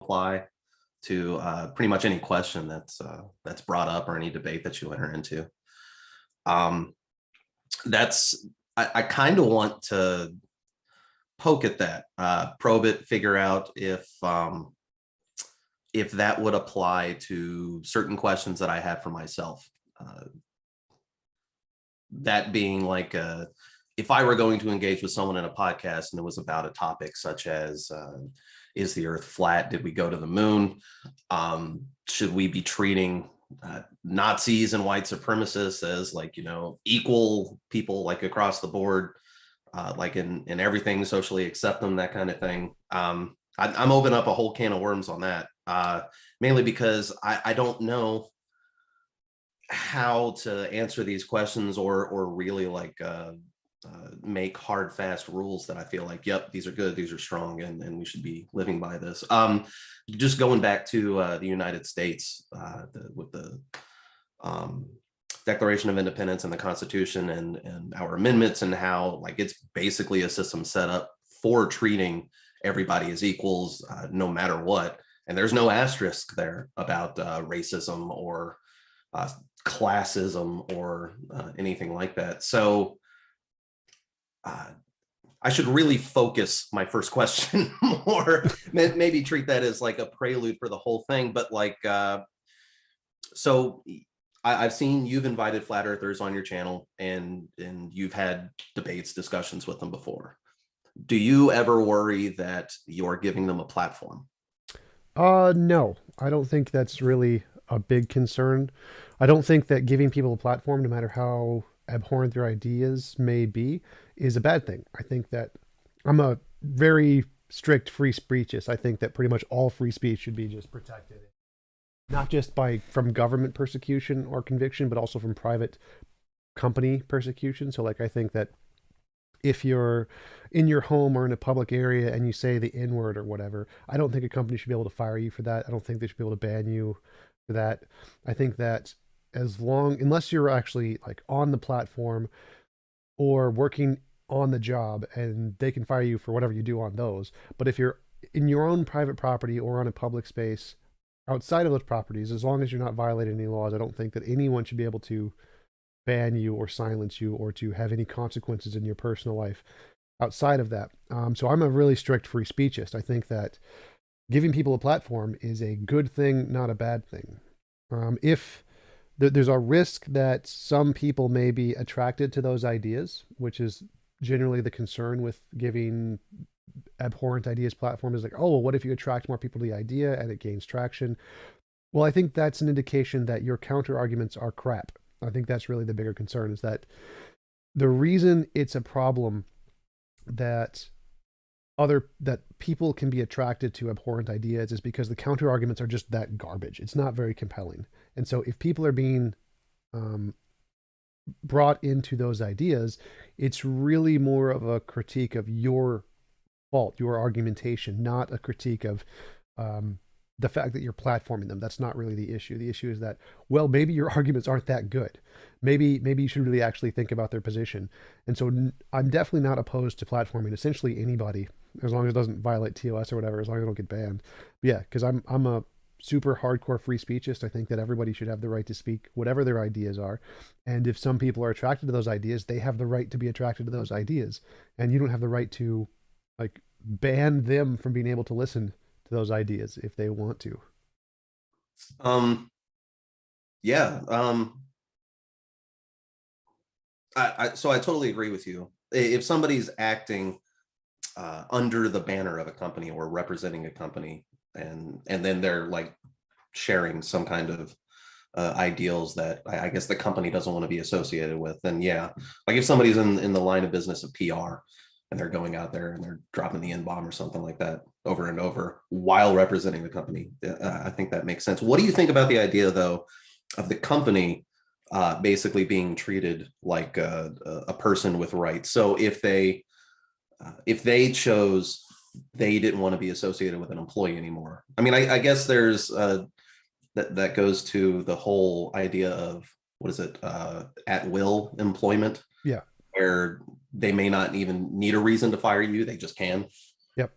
apply to pretty much any question that's brought up or any debate that you enter into. Um, that's I kind of want to poke at that, probe it, figure out if that would apply to certain questions that I have for myself. That being like, if I were going to engage with someone in a podcast and it was about a topic such as, is the earth flat? Did we go to the moon? Should we be treating Nazis and white supremacists as like, equal people like across the board, like in everything, socially accept them, that kind of thing. I'm opening up a whole can of worms on that, mainly because I don't know how to answer these questions or really like make hard, fast rules that I feel like, yep, these are good, these are strong, and we should be living by this. Just going back to the United States, with the Declaration of Independence and the Constitution and our amendments, and how like it's basically a system set up for treating everybody as equals, no matter what. And there's no asterisk there about racism or classism or anything like that. So I should really focus my first question more, maybe treat that as like a prelude for the whole thing. But like, so I've seen you've invited flat earthers on your channel, and you've had debates, discussions with them before. Do you ever worry that you're giving them a platform? No, I don't think that's really a big concern. I don't think that giving people a platform, no matter how abhorrent their ideas may be, is a bad thing. I think that I'm a very strict free speechist. I think that pretty much all free speech should be just protected, not just from government persecution or conviction, but also from private company persecution. So like I think that if you're in your home or in a public area and you say the N word or whatever, I don't think a company should be able to fire you for that. I don't think they should be able to ban you for that. I think that unless you're actually like on the platform or working on the job, and they can fire you for whatever you do on those. But if you're in your own private property or on a public space outside of those properties, as long as you're not violating any laws, I don't think that anyone should be able to ban you or silence you or to have any consequences in your personal life outside of that. So I'm a really strict free speechist. I think that giving people a platform is a good thing, not a bad thing. If there's a risk that some people may be attracted to those ideas, which is generally the concern with giving abhorrent ideas platform, is like, oh, well, what if you attract more people to the idea and it gains traction? Well, I think that's an indication that your counter arguments are crap. I think that's really the bigger concern, is that the reason it's a problem that people can be attracted to abhorrent ideas is because the counter arguments are just that garbage. It's not very compelling. And so if people are being brought into those ideas, it's really more of a critique of your fault, your argumentation, not a critique of the fact that you're platforming them. That's not really the issue. The issue is that, well, maybe your arguments aren't that good. Maybe you should really actually think about their position. And so I'm definitely not opposed to platforming essentially anybody, as long as it doesn't violate TOS or whatever, as long as I don't get banned. But yeah, because I'm a super hardcore free speechist. I think that everybody should have the right to speak whatever their ideas are. And if some people are attracted to those ideas, they have the right to be attracted to those ideas. And you don't have the right to like ban them from being able to listen to those ideas if they want to. Um, yeah. So I totally agree with you. If somebody's acting under the banner of a company or representing a company, and then they're like sharing some kind of ideals that I guess the company doesn't want to be associated with, then yeah, like if somebody's in the line of business of PR and they're going out there and they're dropping the N-bomb or something like that over and over while representing the company, I think that makes sense. What do you think about the idea, though, of the company basically being treated like a person with rights? So if they chose they didn't want to be associated with an employee anymore. I mean, I guess there's that goes to the whole idea of what is it, at will employment, Yeah. where they may not even need a reason to fire you, they just can. Yep.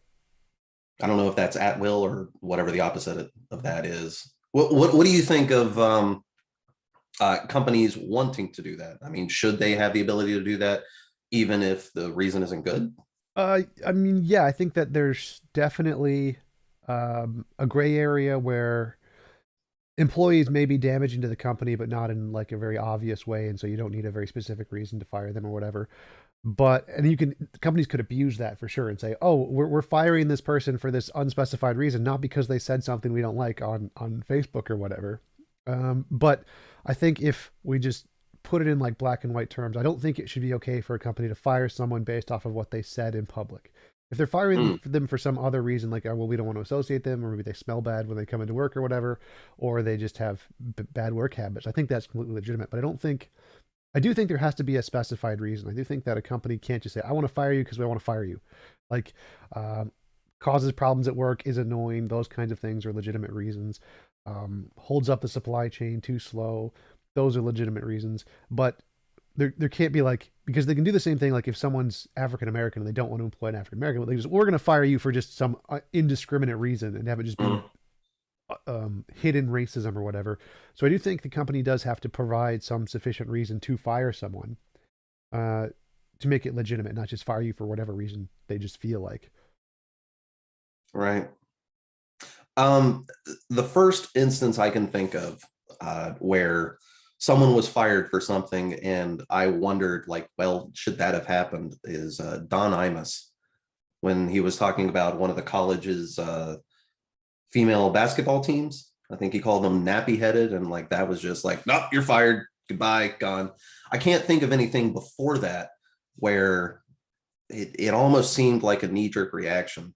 I don't know if that's at will or whatever the opposite of that is. What do you think of companies wanting to do that? I mean, should they have the ability to do that, even if the reason isn't good? I mean, yeah, I think that there's definitely a gray area where employees may be damaging to the company, but not in like a very obvious way, and so you don't need a very specific reason to fire them or whatever. But and you can companies could abuse that for sure and say, oh, we're firing this person for this unspecified reason, not because they said something we don't like on Facebook or whatever. But I think if we just put it in like black and white terms, I don't think it should be okay for a company to fire someone based off of what they said in public. If they're firing Mm, them for some other reason, like, oh, well, we don't want to associate them, or maybe they smell bad when they come into work or whatever, or they just have bad work habits, I think that's completely legitimate. But I do think there has to be a specified reason. I do think that a company can't just say, I want to fire you because we want to fire you. Like, causes problems at work, is annoying, those kinds of things are legitimate reasons. Holds up the supply chain too slow, those are legitimate reasons. But there can't be like, because they can do the same thing, like if someone's African American and they don't want to employ an African American, they just, we're going to fire you for just some indiscriminate reason and have it just be mm. hidden racism or whatever. So I do think the company does have to provide some sufficient reason to fire someone, uh, to make it legitimate, not just fire you for whatever reason they just feel like. Right. Um, the first instance I can think of where someone was fired for something, and I wondered, like, well, should that have happened? Is Don Imus when he was talking about one of the college's female basketball teams. I think he called them nappy headed, and like that was just like, nope, you're fired, goodbye, gone. I can't think of anything before that where it almost seemed like a knee jerk reaction.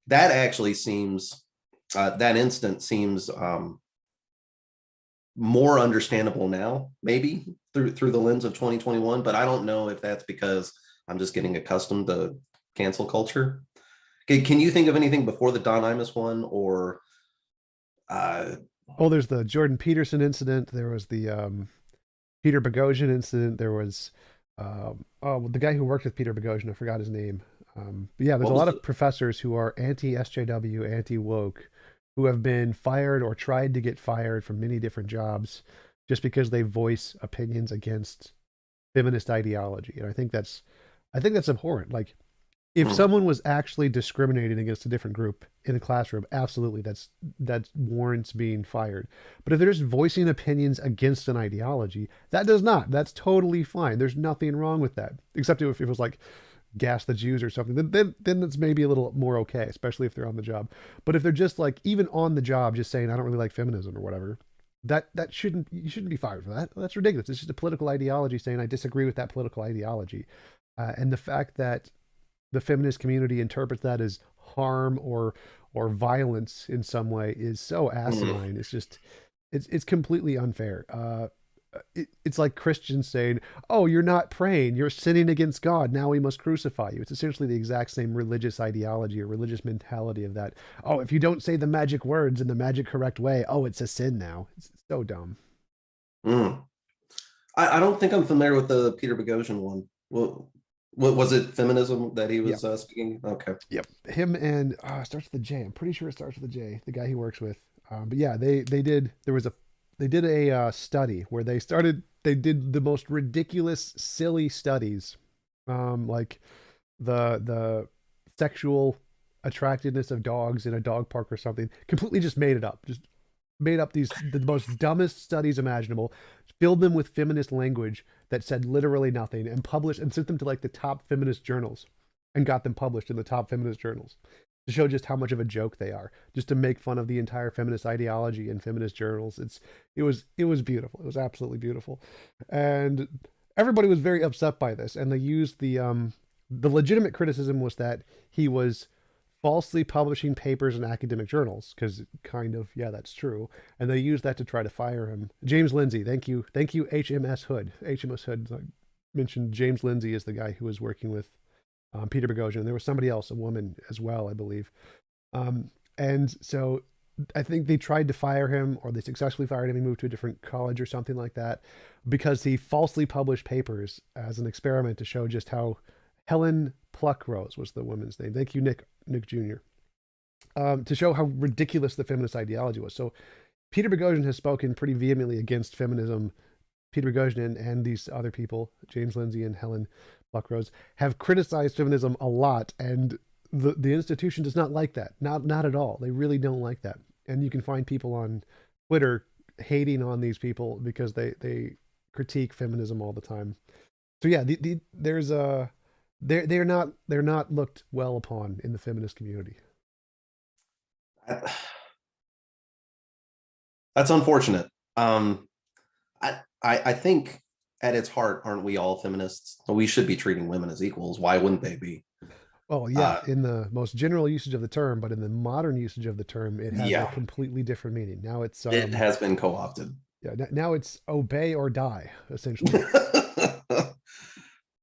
That actually seems that instant seems more understandable now, maybe through the lens of 2021. But I don't know if that's because I'm just getting accustomed to cancel culture. Can you think of anything before the Don Imus one, or uh, Oh, there's the Jordan Peterson incident. There was the Peter Boghossian incident. There was oh, the guy who worked with Peter Boghossian. I forgot his name. But yeah, there's what a was lot the? of professors who are anti SJW, anti woke, who have been fired or tried to get fired from many different jobs just because they voice opinions against feminist ideology. And I think that's abhorrent. Like, if Hmm, someone was actually discriminating against a different group in a classroom, absolutely, that warrants being fired. But if they're just voicing opinions against an ideology, that does not. That's totally fine. There's nothing wrong with that, except if it was like gas the Jews or something. Then it's maybe a little more okay, especially if they're on the job. But if they're just like even on the job, just saying I don't really like feminism or whatever, that shouldn't you shouldn't be fired for that. That's ridiculous. It's just a political ideology saying I disagree with that political ideology, and the fact that the feminist community interprets that as harm or violence in some way is so hmm. asinine. It's just it's completely unfair. It's like Christians saying, "Oh, you're not praying. You're sinning against God. Now we must crucify you." It's essentially the exact same religious ideology or religious mentality of that. Oh, if you don't say the magic words in the magic correct way, oh, it's a sin now. It's so dumb. Hmm. I don't think I'm familiar with the Peter Boghossian one. What was it? Feminism that he Yeah. was speaking? Okay. Yep. Him and starts with a J. I'm pretty sure it starts with a J. The guy he works with. But yeah, they did. There was a they did a study where they did the most ridiculous, silly studies, like the sexual attractiveness of dogs in a dog park or something. Completely just made it up. Just made up these the most dumbest studies imaginable, filled them with feminist language that said literally nothing, and published and sent them to like the top feminist journals, and got them published in the top feminist journals to show just how much of a joke they are, just to make fun of the entire feminist ideology in feminist journals. It was beautiful. It was absolutely beautiful, and everybody was very upset by this, and they used the legitimate criticism was that he was falsely publishing papers in academic journals because kind of yeah that's true, and they used that to try to fire him. James Lindsay, thank you HMS Hood. HMS Hood mentioned James Lindsay is the guy who was working with Peter Boghossian, and there was somebody else, a woman as well, I believe. And so I think they tried to fire him, or they successfully fired him. He moved to a different college or something like that because he falsely published papers as an experiment to show just how Helen Pluckrose was the woman's name. Thank you, Nick Jr. to show how ridiculous the feminist ideology was. So Peter Boghossian has spoken pretty vehemently against feminism. Peter Boghossian and these other people, James Lindsay and Helen Buckrose, have criticized feminism a lot, and the institution does not like that. Not at all. They really don't like that. And you can find people on Twitter hating on these people because they critique feminism all the time. So yeah, there's a they're not looked well upon in the feminist community. That's unfortunate. I think at its heart, aren't we all feminists? We should be treating women as equals. Why wouldn't they be? Oh yeah, Uh, in the most general usage of the term, but in the modern usage of the term, it has a yeah, completely different meaning. Now it's it has been co-opted. yeah, now it's obey or die, essentially.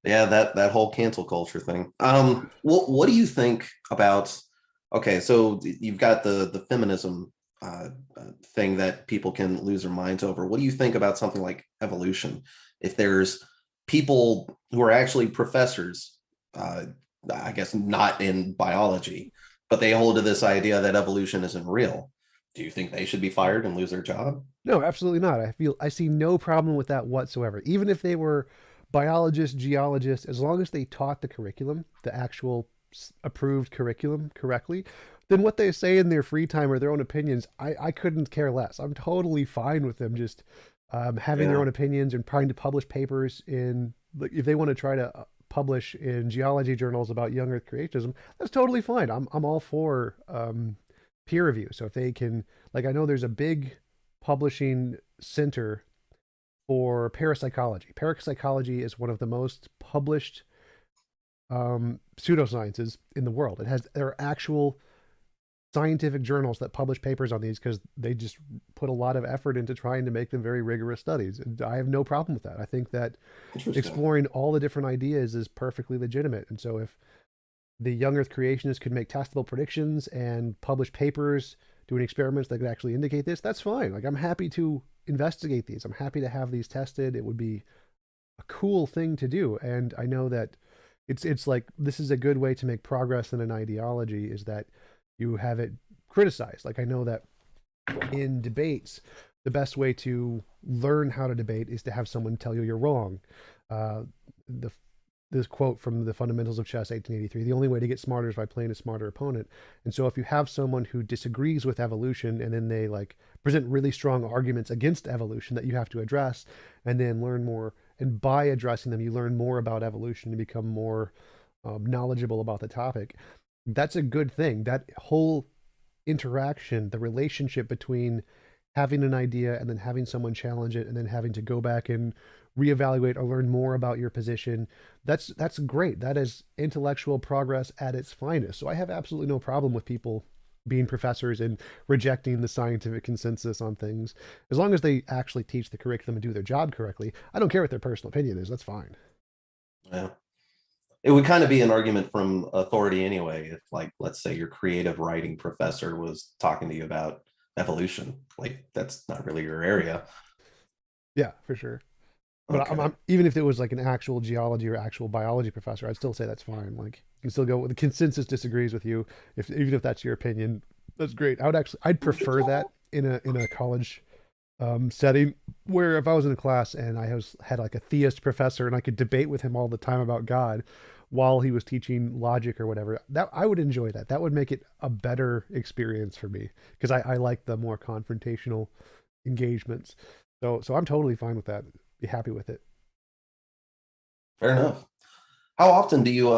Yeah, that whole cancel culture thing. What do you think about? Okay, so you've got the feminism thing that people can lose their minds over. What do you think about something like evolution? If there's people who are actually professors, uh, I guess not in biology, but they hold to this idea that evolution isn't real. Do you think they should be fired and lose their job? No, absolutely not. I see no problem with that whatsoever. Even if they were biologists, geologists, as long as they taught the curriculum, the actual approved curriculum correctly, then what they say in their free time or their own opinions, I couldn't care less. I'm totally fine with them just having their Yeah, own opinions and trying to publish papers in, like, if they want to try to publish in geology journals about young Earth creationism, that's totally fine. I'm all for peer review. So if they can, like, I know there's a big publishing center for parapsychology. Parapsychology is one of the most published pseudosciences in the world. There are actual scientific journals that publish papers on these because they just put a lot of effort into trying to make them very rigorous studies. And I have no problem with that. I think that interesting. exploring all the different ideas is perfectly legitimate. And so if the young Earth creationists could make testable predictions and publish papers doing experiments that could actually indicate this, that's fine. Like, I'm happy to investigate these. I'm happy to have these tested. It would be a cool thing to do. And I know that it's like this is a good way to make progress in an ideology is that you have it criticized. Like, I know that in debates, the best way to learn how to debate is to have someone tell you you're wrong. The this quote from the Fundamentals of Chess, 1883: the only way to get smarter is by playing a smarter opponent. And so if you have someone who disagrees with evolution and then they like present really strong arguments against evolution that you have to address and then learn more, and by addressing them you learn more about evolution and become more knowledgeable about the topic, that's a good thing. That whole interaction, the relationship between having an idea and then having someone challenge it and then having to go back and reevaluate or learn more about your position, that's great. That is intellectual progress at its finest. So I have absolutely no problem with people being professors and rejecting the scientific consensus on things, as long as they actually teach the curriculum and do their job correctly. I don't care what their personal opinion is. That's fine. Yeah. It would kind of be an argument from authority anyway, if, like, let's say your creative writing professor was talking to you about evolution. Like, that's not really your area. Yeah, for sure. But Okay. even if it was like an actual geology or actual biology professor, I'd still say that's fine. Like, you can still go. The consensus disagrees with you, if even if that's your opinion. That's great. I'd prefer that in a college setting, where if I was in a class and had like a theist professor and I could debate with him all the time about God while he was teaching logic or whatever, that I would enjoy that. That would make it a better experience for me because I like the more confrontational engagements. So I'm totally fine with that. Be happy with it. Fair enough. How often do you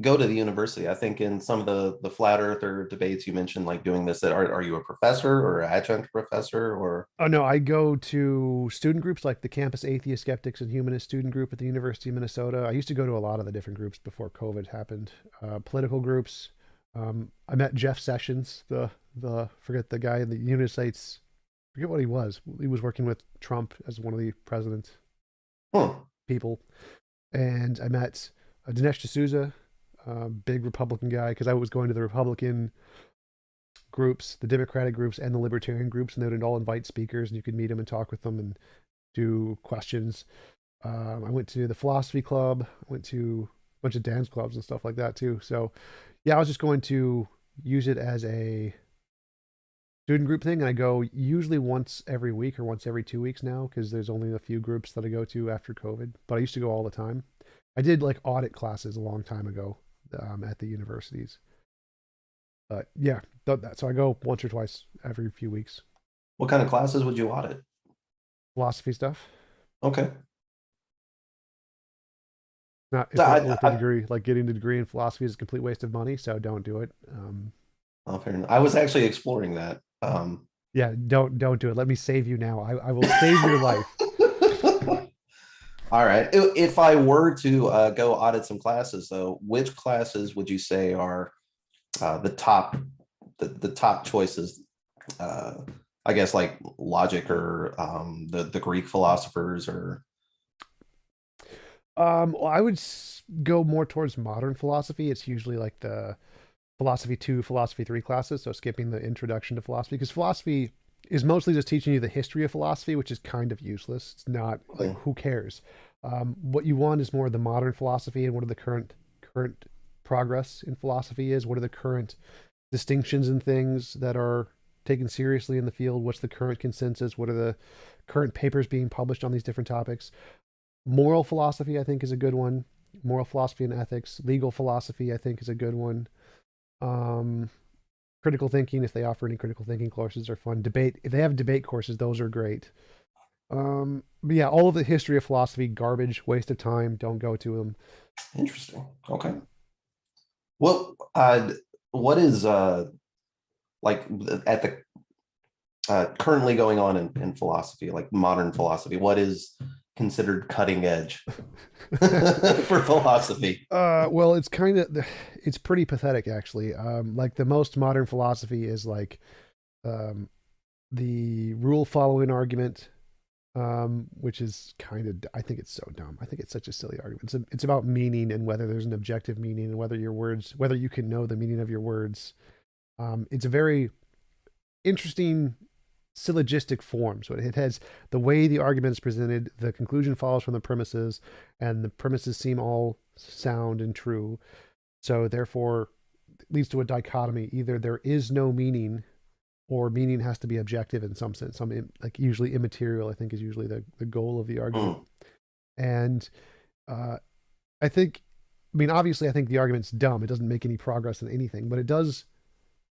go to the university? I think in some of the flat earther debates you mentioned, like, doing this, that are you a professor or an adjunct professor or Oh no, I go to student groups like the Campus Atheist Skeptics and Humanist Student Group at the University of Minnesota. I used to go to a lot of the different groups before COVID happened. Political groups. I met Jeff Sessions, the forget the guy in the United States. Forget what he was. He was working with Trump as one of the president hmm, people. And I met Dinesh D'Souza, big Republican guy, because I was going to the Republican groups, the Democratic groups, and the Libertarian groups, and they would all invite speakers, and you could meet them and talk with them and do questions. I went to the philosophy club. I went to a bunch of dance clubs and stuff like that too. So, yeah, I was just going to. use it as a student group thing, and I go usually once every week or once every 2 weeks now because there's only a few groups that I go to after COVID. But I used to go all the time. I did like audit classes a long time ago at the universities. But yeah, so I go once or twice every few weeks. What kind of classes would you audit? Philosophy stuff. Okay. Not So It's not worth the degree. Like getting the degree in philosophy is a complete waste of money, so don't do it. Fair enough. I was actually exploring that. Yeah, don't do it. Let me save you now. I will save your life. All right. If I were to go audit some classes, though, which classes would you say are the top the top choices? Uh, I guess like logic or the Greek philosophers or Well, I would go more towards modern philosophy. It's usually like the philosophy 2, philosophy 3 classes, so skipping the introduction to philosophy because philosophy is mostly just teaching you the history of philosophy, which is kind of useless. It's not like who cares. What you want is more of the modern philosophy and what are the current progress in philosophy is. What are the current distinctions and things that are taken seriously in the field? What's the current consensus? What are the current papers being published on these different topics? Moral philosophy, I think, is a good one. Moral philosophy and ethics. Legal philosophy, I think, is a good one. Um, Critical thinking, if they offer any critical thinking courses, are fun. Debate, if they have debate courses, those are great. But yeah, all of the history of philosophy, garbage, waste of time. Don't go to them. interesting. Okay. Well, what is like at the currently going on in philosophy, like modern philosophy? What is considered cutting edge for philosophy? Well, it's pretty pathetic actually. Like the most modern philosophy is like um, the rule following argument, which is kind of, I think it's so dumb. I think it's such a silly argument. It's about meaning and whether there's an objective meaning and whether you can know the meaning of your words. It's a very interesting syllogistic form. So it has the way the argument is presented, the conclusion follows from the premises, and the premises seem all sound and true. So therefore, it leads to a dichotomy. Either there is no meaning, or meaning has to be objective in some sense. Like usually immaterial, I think, is usually the goal of the argument. Mm. And uh, I think, I mean, obviously, I think the argument's dumb. It doesn't make any progress in anything, but it does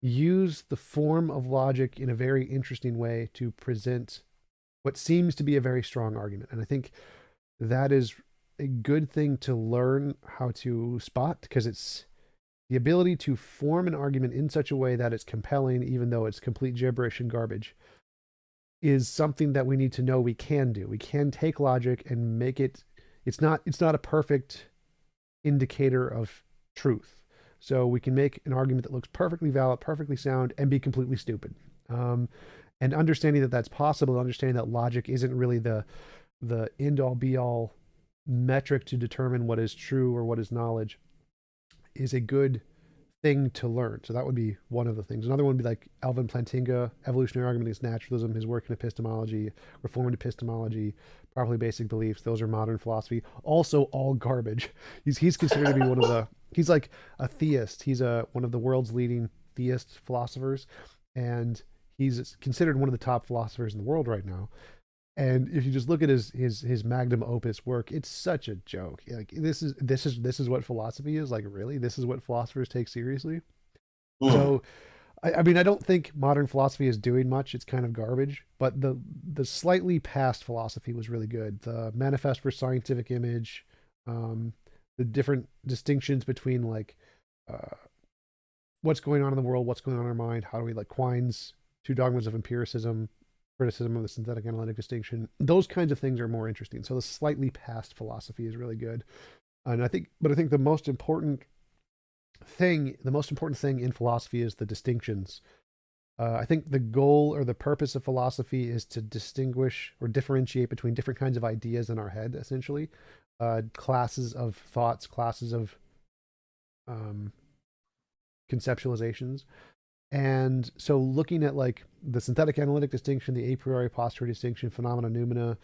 use the form of logic in a very interesting way to present what seems to be a very strong argument. And I think that is a good thing to learn how to spot because it's the ability to form an argument in such a way that it's compelling, even though it's complete gibberish and garbage, is something that we need to know we can do. We can take logic and make it, it's not a perfect indicator of truth. So we can make an argument that looks perfectly valid, perfectly sound, and be completely stupid. And understanding that that's possible, understanding that logic isn't really the end all be all metric to determine what is true or what is knowledge, is a good thing to learn. So that would be one of the things. Another one would be like Alvin Plantinga, Evolutionary Argument Against Naturalism, his work in epistemology, Reformed epistemology, Properly Basic Beliefs. Those are modern philosophy. Also all garbage. He's considered to be one of the, he's like a theist. He's one of the world's leading theist philosophers. And he's considered one of the top philosophers in the world right now. And if you just look at his magnum opus work, it's such a joke. Like this is what philosophy is. Like really, this is what philosophers take seriously. Mm. So, I mean, I don't think modern philosophy is doing much. It's kind of garbage. But the slightly past philosophy was really good. The Manifest for Scientific Image, the different distinctions between like uh, what's going on in the world, what's going on in our mind, how do we like Quine's Two Dogmas of Empiricism, criticism of the synthetic analytic distinction. Those kinds of things are more interesting. So the slightly past philosophy is really good. And I think the most important thing in philosophy is the distinctions. I think the goal or the purpose of philosophy is to distinguish or differentiate between different kinds of ideas in our head, essentially, classes of thoughts, classes of um, conceptualizations. And so looking at like the synthetic analytic distinction, the a priori posteriori distinction, phenomena noumena,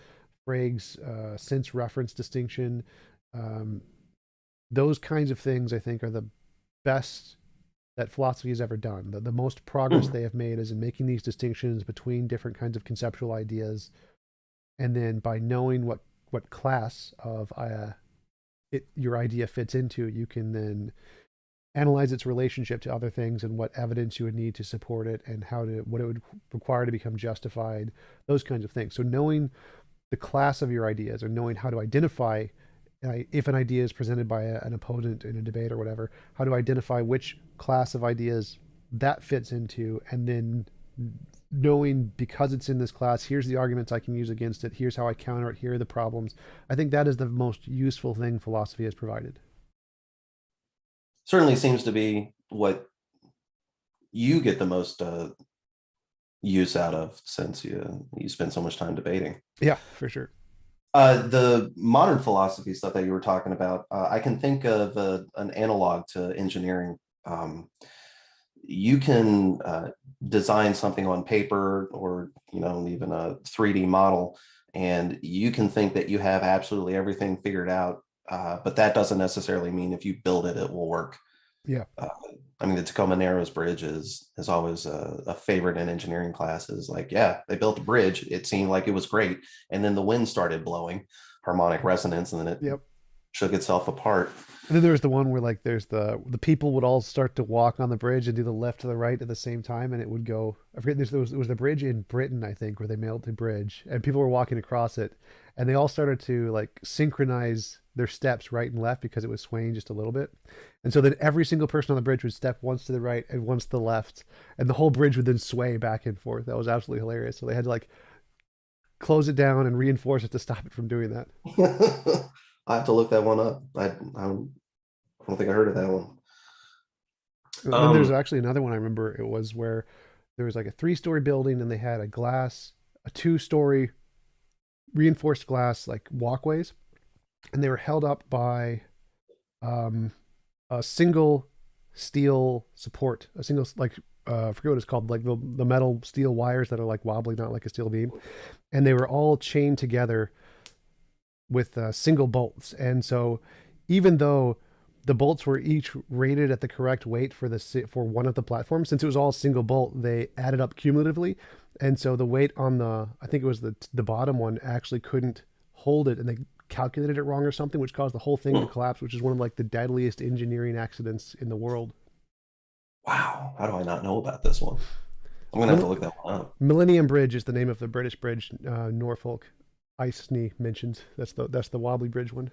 Frege's sense reference distinction, um, those kinds of things I think are the best that philosophy has ever done. The most progress they have made is in making these distinctions between different kinds of conceptual ideas, and then by knowing what class of your idea fits into, you can then analyze its relationship to other things and what evidence you would need to support it and what it would require to become justified, those kinds of things. So knowing the class of your ideas, or knowing how to identify if an idea is presented by an opponent in a debate or whatever, how to identify which class of ideas that fits into, and then knowing, because it's in this class, here's the arguments I can use against it, here's how I counter it, here are the problems. I think that is the most useful thing philosophy has provided. Certainly seems to be what you get the most use out of, since you spend so much time debating. Yeah, for sure. The modern philosophy stuff that you were talking about, I can think of an analog to engineering. You can design something on paper, or even a 3D model, and you can think that you have absolutely everything figured out, but that doesn't necessarily mean if you build it, it will work. Yeah. I mean, the Tacoma Narrows Bridge is always a favorite in engineering classes. Like, yeah, they built a bridge. It seemed like it was great. And then the wind started blowing, harmonic resonance, and then it Yep. shook itself apart. And then there's the one where like there's the people would all start to walk on the bridge and do the left to the right at the same time, and it would go. I forget. There was the bridge in Britain, I think, where they built the bridge, and people were walking across it, and they all started to like synchronize their steps right and left because it was swaying just a little bit, and so then every single person on the bridge would step once to the right and once to the left, and the whole bridge would then sway back and forth. That was absolutely hilarious. So they had to like close it down and reinforce it to stop it from doing that. I have to look that one up. I don't think I heard of that one. And then there's actually another one I remember. It was where there was like a 3-story building and they had a 2-story reinforced glass like walkways, and they were held up by a single steel support, a single like I forget what it's called, like the metal steel wires that are like wobbly, not like a steel beam, and they were all chained together with single bolts. And so even though the bolts were each rated at the correct weight for one of the platforms, since it was all single bolt, they added up cumulatively, and so the weight on I think it was the bottom one actually couldn't hold it, and they calculated it wrong or something, which caused the whole thing to collapse, which is one of like the deadliest engineering accidents in the world. Wow, how do I not know about this one? I'm gonna have to look that one up. Millennium Bridge is the name of the British bridge. Norfolk Iceny mentions that's the wobbly bridge one.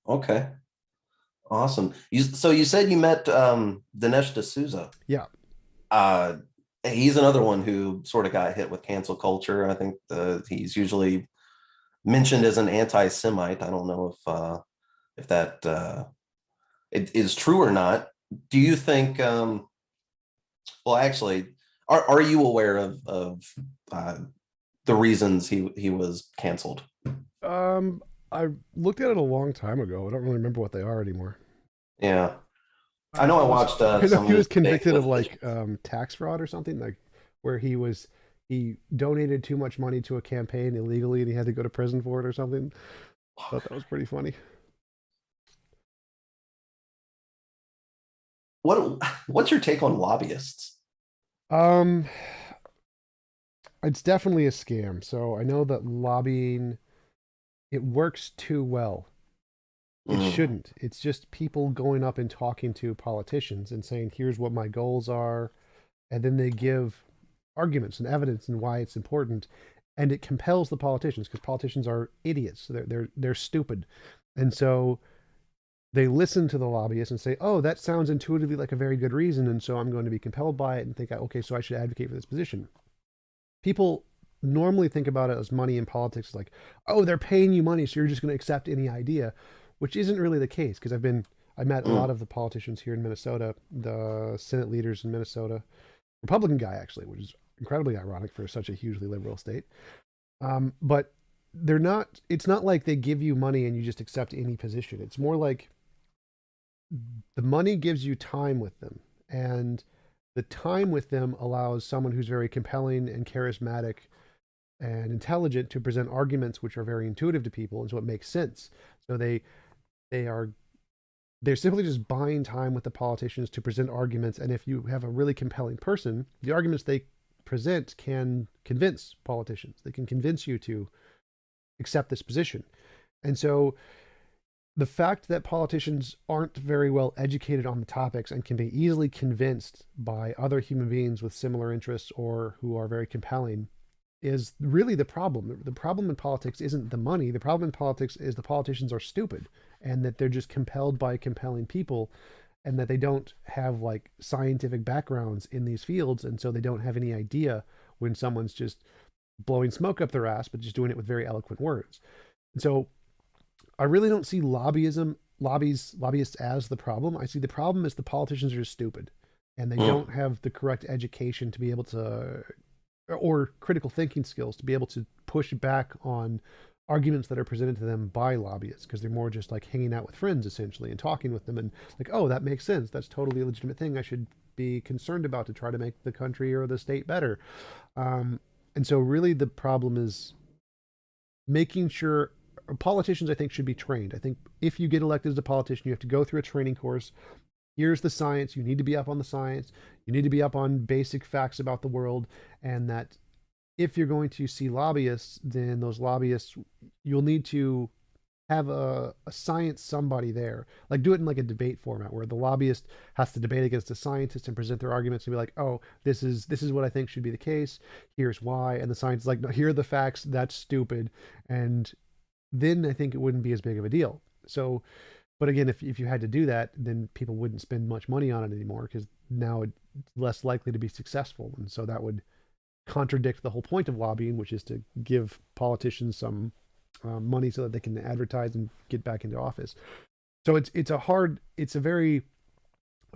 Okay, awesome. So you said you met Dinesh D'Souza. Yeah. He's another one who sort of got hit with cancel culture. I think he's usually mentioned as an anti-Semite. I don't know if that it is true or not. Do you think? Well, actually, are you aware of the reasons he was canceled? I looked at it a long time ago. I don't really remember what they are anymore. Yeah, I know. I watched. I know he was convicted of like tax fraud or something, like where he donated too much money to a campaign illegally and he had to go to prison for it or something. I thought that was pretty funny. What's your take on lobbyists? It's definitely a scam. So I know that lobbying, it works too well. It shouldn't. It's just people going up and talking to politicians and saying, here's what my goals are. And then they give arguments and evidence and why it's important. And it compels the politicians, because politicians are idiots. They're stupid. And so they listen to the lobbyists and say, oh, that sounds intuitively like a very good reason. And so I'm going to be compelled by it and think, okay, so I should advocate for this position. People normally think about it as money in politics, like, oh, they're paying you money, so you're just going to accept any idea, which isn't really the case. Because I met a lot of the politicians here in Minnesota, the Senate leaders in Minnesota, Republican guy actually, which is incredibly ironic for such a hugely liberal state. But it's not like they give you money and you just accept any position. It's more like the money gives you time with them, and the time with them allows someone who's very compelling and charismatic and intelligent to present arguments which are very intuitive to people, and so it makes sense. So they are they're simply just buying time with the politicians to present arguments. And if you have a really compelling person, the arguments they present can convince politicians. They can convince you to accept this position. And so the fact that politicians aren't very well educated on the topics and can be easily convinced by other human beings with similar interests or who are very compelling is really the problem. The problem in politics isn't the money. The problem in politics is the politicians are stupid and that they're just compelled by compelling people and that they don't have like scientific backgrounds in these fields. And so they don't have any idea when someone's just blowing smoke up their ass, but just doing it with very eloquent words. And so I really don't see lobbyists as the problem. I see the problem is the politicians are just stupid and they don't have the correct education to be able to, or critical thinking skills to be able to push back on arguments that are presented to them by lobbyists, because they're more just like hanging out with friends essentially and talking with them and like, oh, that makes sense. That's totally a legitimate thing I should be concerned about to try to make the country or the state better. And so really the problem is making sure politicians, I think, should be trained. I think if you get elected as a politician, you have to go through a training course. Here's the science. You need to be up on the science. You need to be up on basic facts about the world. And that if you're going to see lobbyists, then those lobbyists, you'll need to have a science somebody there. Like do it in like a debate format where the lobbyist has to debate against a scientist and present their arguments and be like, oh, this is what I think should be the case. Here's why. And the scientist is like, no, here are the facts. That's stupid. And then I think it wouldn't be as big of a deal. So, but again, if you had to do that, then people wouldn't spend much money on it anymore because now it's less likely to be successful. And so that would contradict the whole point of lobbying, which is to give politicians some money so that they can advertise and get back into office. So it's a very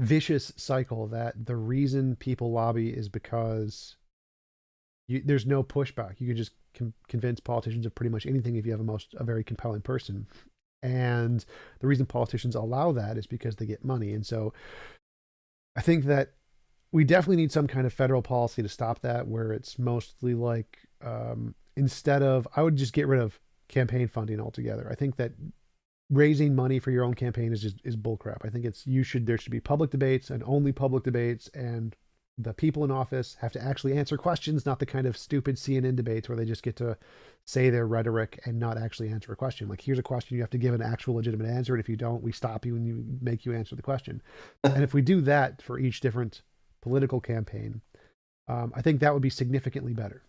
vicious cycle that the reason people lobby is because there's no pushback. You can just convince politicians of pretty much anything if you have a very compelling person. And the reason politicians allow that is because they get money. And so I think that we definitely need some kind of federal policy to stop that, where it's mostly like instead of, I would just get rid of campaign funding altogether. I think that raising money for your own campaign is bullcrap. I think there should be public debates and only public debates, and the people in office have to actually answer questions, not the kind of stupid CNN debates where they just get to say their rhetoric and not actually answer a question. Like, here's a question, you have to give an actual legitimate answer, and if you don't, we stop you and you make you answer the question. And if we do that for each different political campaign, I think that would be significantly better.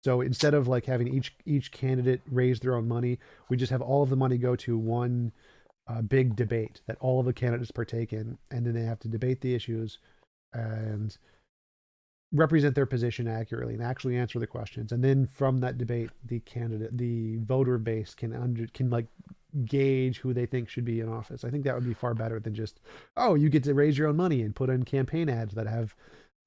So instead of like having each candidate raise their own money, we just have all of the money go to one big debate that all of the candidates partake in, and then they have to debate the issues and represent their position accurately and actually answer the questions. And then from that debate, the voter base can like gauge who they think should be in office. I think that would be far better than just, oh, you get to raise your own money and put in campaign ads that have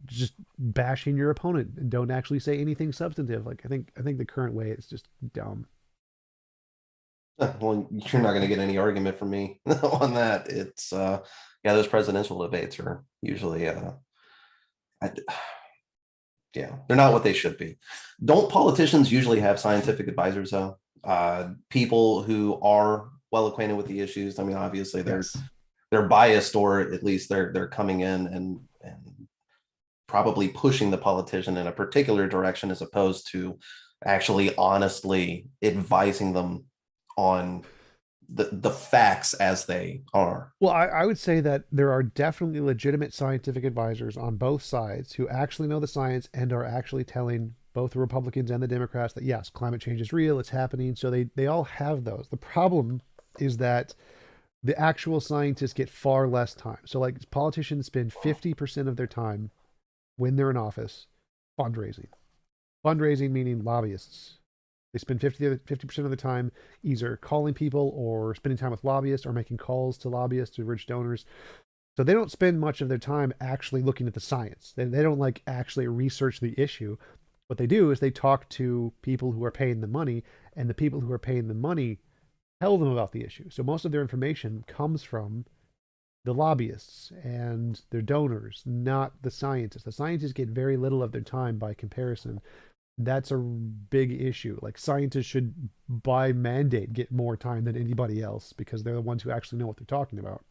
just bashing your opponent and don't actually say anything substantive. Like, I think the current way is just dumb. Well, you're not going to get any argument from me on that. It's yeah, those presidential debates are usually yeah, they're not what they should be. Don't politicians usually have scientific advisors though? People who are well acquainted with the issues. I mean, obviously Yes. they're biased, or at least they're coming in and probably pushing the politician in a particular direction as opposed to actually honestly advising them on the facts as they are. Well, I would say that there are definitely legitimate scientific advisors on both sides who actually know the science and are actually telling both the Republicans and the Democrats that yes, climate change is real, it's happening. So they all have those. The problem is that the actual scientists get far less time. So like politicians spend 50% of their time when they're in office fundraising. Fundraising meaning lobbyists. They spend 50% of the time either calling people or spending time with lobbyists or making calls to lobbyists, to rich donors. So they don't spend much of their time actually looking at the science. They don't like actually research the issue. What they do is they talk to people who are paying the money, and the people who are paying the money tell them about the issue. So most of their information comes from the lobbyists and their donors, not the scientists. The scientists get very little of their time by comparison. That's a big issue. Like, scientists should, by mandate, get more time than anybody else because they're the ones who actually know what they're talking about.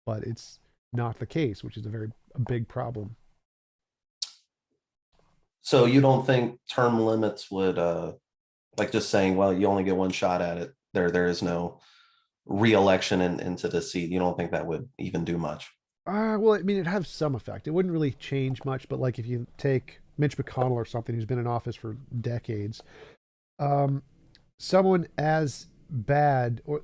but it's not the case, which is a big problem. So you don't think term limits would like just saying, well, you only get one shot at it. There is no re-election into the seat. You don't think that would even do much? Well, I mean, it has some effect. It wouldn't really change much, but like if you take Mitch McConnell or something who's been in office for decades, um, someone as bad or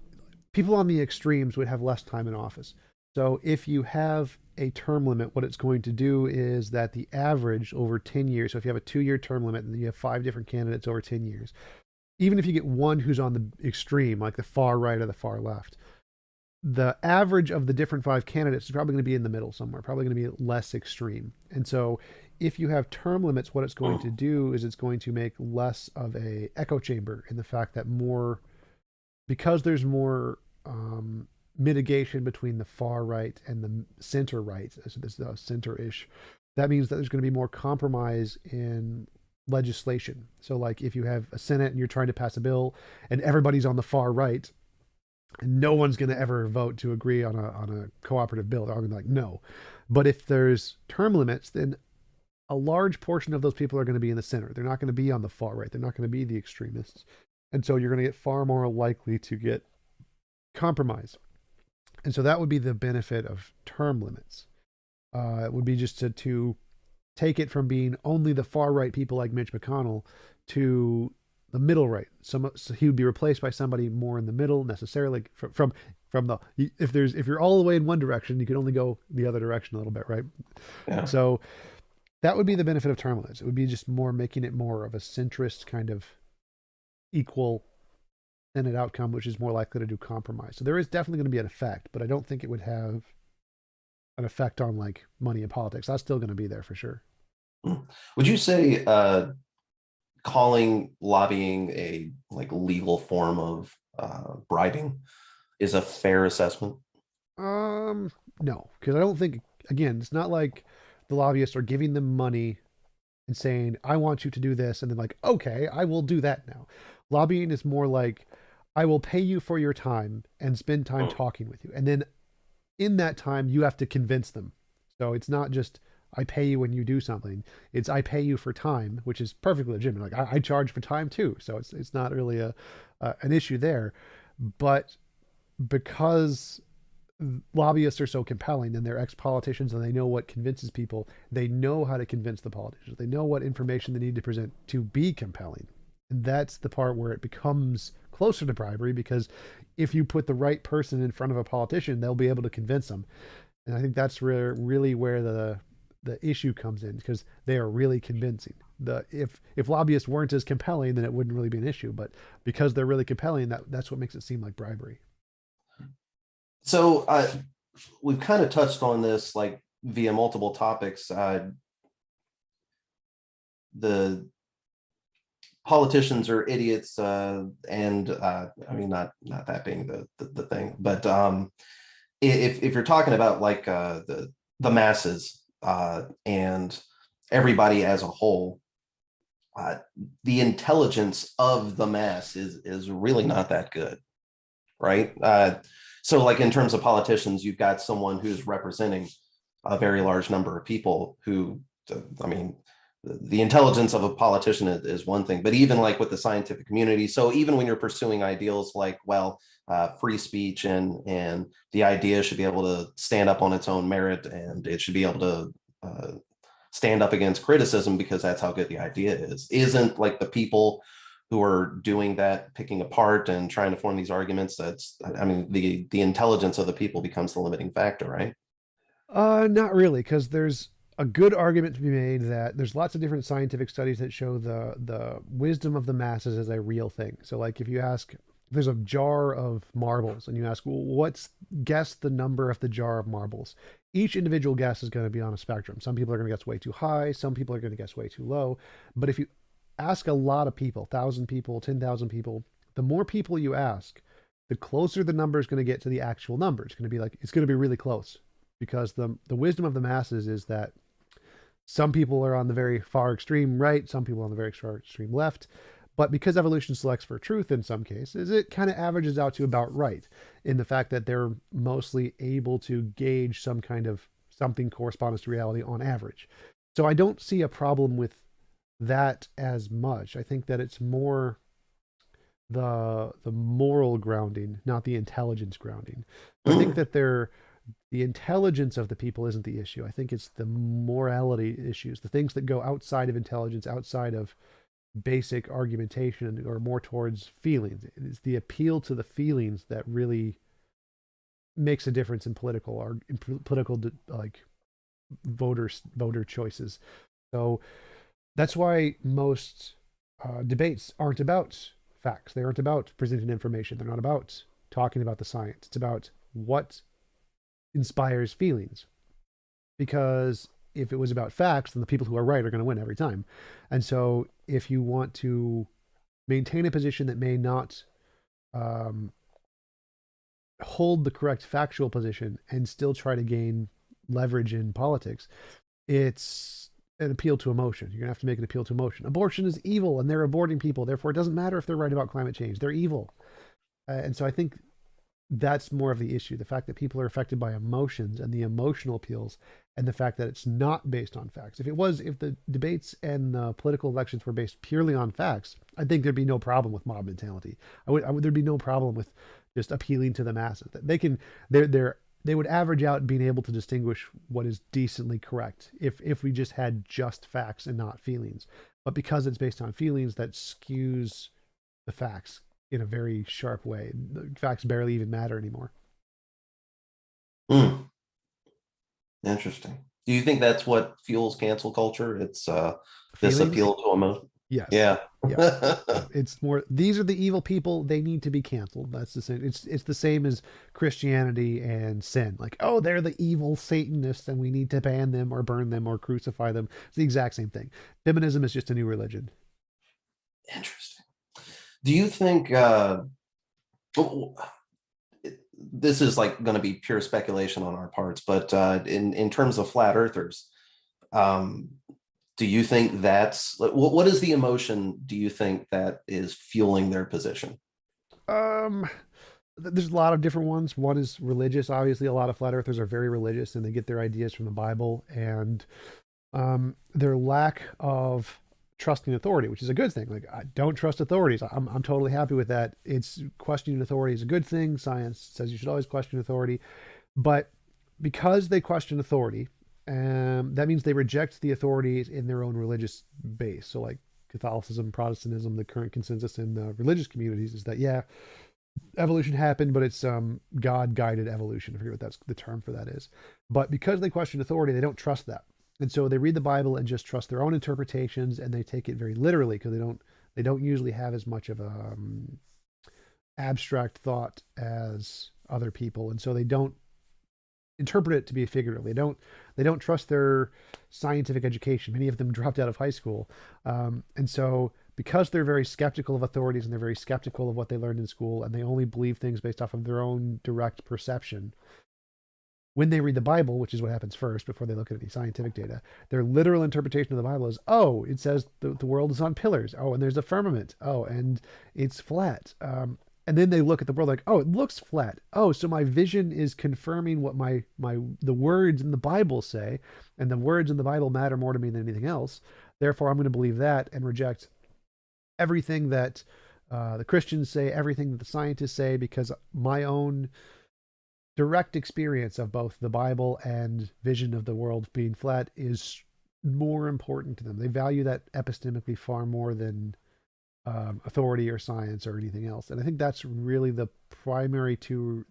people on the extremes would have less time in office. So if you have a term limit, what it's going to do is that the average over 10 years, so if you have a 2 year term limit and you have 5 different candidates over 10 years, even if you get one who's on the extreme, like the far right or the far left, the average of the different 5 candidates is probably going to be in the middle somewhere, probably going to be less extreme. And so if you have term limits, what it's going to do is it's going to make less of a echo chamber in the fact that more, because there's more mitigation between the far right and the center right, so this center-ish, that means that there's going to be more compromise in legislation. So like if you have a Senate and you're trying to pass a bill and everybody's on the far right, no one's going to ever vote to agree on a cooperative bill. They're all going to be like, no. But if there's term limits, then a large portion of those people are going to be in the center. They're not going to be on the far right. They're not going to be the extremists. And so you're going to get far more likely to get compromise. And so that would be the benefit of term limits. It would be just to take it from being only the far right people like Mitch McConnell to the middle right. So he would be replaced by somebody more in the middle, necessarily from the if you're all the way in one direction, you can only go the other direction a little bit, right? Yeah. So that would be the benefit of term limits. It would be just more making it more of a centrist kind of equal Senate outcome, which is more likely to do compromise. So there is definitely going to be an effect, but I don't think it would have an effect on like money in politics. That's still going to be there for sure. Would you say calling lobbying a like legal form of bribing is a fair assessment? No, because I don't think, again, it's not like the lobbyists are giving them money and saying, I want you to do this, and then like, okay, I will do that now. Lobbying is more like, I will pay you for your time and spend time talking with you. And then in that time, you have to convince them. So it's not just I pay you when you do something. It's I pay you for time, which is perfectly legitimate. Like I charge for time too, so it's not really an issue there. But because lobbyists are so compelling and they're ex-politicians and they know what convinces people, they know how to convince the politicians. They know what information they need to present to be compelling. And that's the part where it becomes closer to bribery, because if you put the right person in front of a politician, they'll be able to convince them. And I think that's really where the issue comes in, because they are really convincing. If lobbyists weren't as compelling, then it wouldn't really be an issue. But because they're really compelling, that's what makes it seem like bribery. So we've kind of touched on this like via multiple topics. The politicians are idiots, and I mean not that being the thing, but if you're talking about like the masses and everybody as a whole, the intelligence of the mass is really not that good, right? So like in terms of politicians, you've got someone who's representing a very large number of people who, I mean, the intelligence of a politician is one thing, but even like with the scientific community. So even when you're pursuing ideals like, well, free speech and the idea should be able to stand up on its own merit, and it should be able to stand up against criticism because that's how good the idea is. Isn't like the people who are doing that, picking apart and trying to form these arguments, that's, I mean, the intelligence of the people becomes the limiting factor, right? Not really, because there's a good argument to be made that there's lots of different scientific studies that show the wisdom of the masses as a real thing. So like if you ask, there's a jar of marbles and you ask, well, guess the number of the jar of marbles. Each individual guess is going to be on a spectrum. Some people are going to guess way too high. Some people are going to guess way too low. But if you ask a lot of people, 1,000 people, 10,000 people, the more people you ask, the closer the number is going to get to the actual number. It's going to be like, it's going to be really close, because the wisdom of the masses is that some people are on the very far extreme right, some people on the very far extreme left, But because evolution selects for truth in some cases, it kind of averages out to about right in the fact that they're mostly able to gauge some kind of something corresponds to reality on average. So I don't see a problem with that as much. I think that it's more the moral grounding, not the intelligence grounding. So I think that the intelligence of the people isn't the issue. I think it's the morality issues, the things that go outside of intelligence, outside of basic argumentation, or more towards feelings. It's the appeal to the feelings that really makes a difference in political or in political like voter choices. So that's why most debates aren't about facts. They aren't about presenting information. They're not about talking about the science. It's about what inspires feelings. Because if it was about facts, then the people who are right are going to win every time. And so if you want to maintain a position that may not hold the correct factual position and still try to gain leverage in politics, it's an appeal to emotion. You're going to have to make an appeal to emotion. Abortion is evil and they're aborting people. Therefore, it doesn't matter if they're right about climate change. They're evil. And so I think that's more of the issue. The fact that people are affected by emotions and the emotional appeals, and the fact that it's not based on facts. If the debates and the political elections were based purely on facts, I think there'd be no problem with mob mentality. There'd be no problem with just appealing to the masses. They would average out being able to distinguish what is decently correct if we just had just facts and not feelings. But because it's based on feelings, that skews the facts in a very sharp way. The facts barely even matter anymore. Hmm. Interesting. Do you think that's what fuels cancel culture? It's this Feelings? appeal to emotion. Yes. Yeah. Yeah. Yeah. It's more, these are the evil people. They need to be canceled. That's the same. It's the same as Christianity and sin. Like, oh, they're the evil Satanists and we need to ban them or burn them or crucify them. It's the exact same thing. Feminism is just a new religion. Interesting. Do you think oh, this is like going to be pure speculation on our parts, but in terms of flat earthers, um, do you think that's what is the emotion do you think that is fueling their position? Um, there's a lot of different ones. One is religious. Obviously, a lot of flat earthers are very religious and they get their ideas from the Bible, and their lack of trusting authority, which is a good thing. Like, I don't trust authorities. I'm totally happy with that. It's questioning authority is a good thing. Science says you should always question authority, but because they question authority, that means they reject the authorities in their own religious base. So, like Catholicism, Protestantism, the current consensus in the religious communities is that, yeah, evolution happened, but it's God guided evolution. I forget what that's the term for that is. But because they question authority, they don't trust that. And so they read the Bible and just trust their own interpretations, and they take it very literally because they don't usually have as much of a abstract thought as other people, and so they don't interpret it to be figurative. They don't trust their scientific education. Many of them dropped out of high school, and so because they're very skeptical of authorities and they're very skeptical of what they learned in school, and they only believe things based off of their own direct perception. When they read the Bible, which is what happens first before they look at any scientific data, their literal interpretation of the Bible is, oh, it says the world is on pillars. Oh, and there's a firmament. Oh, and it's flat. And then they look at the world like, oh, it looks flat. Oh, so my vision is confirming what the words in the Bible say, and the words in the Bible matter more to me than anything else. Therefore, I'm going to believe that and reject everything that the Christians say, everything that the scientists say, because my own direct experience of both the Bible and vision of the world being flat is more important to them. They value that epistemically far more than authority or science or anything else. And I think that's really the primary two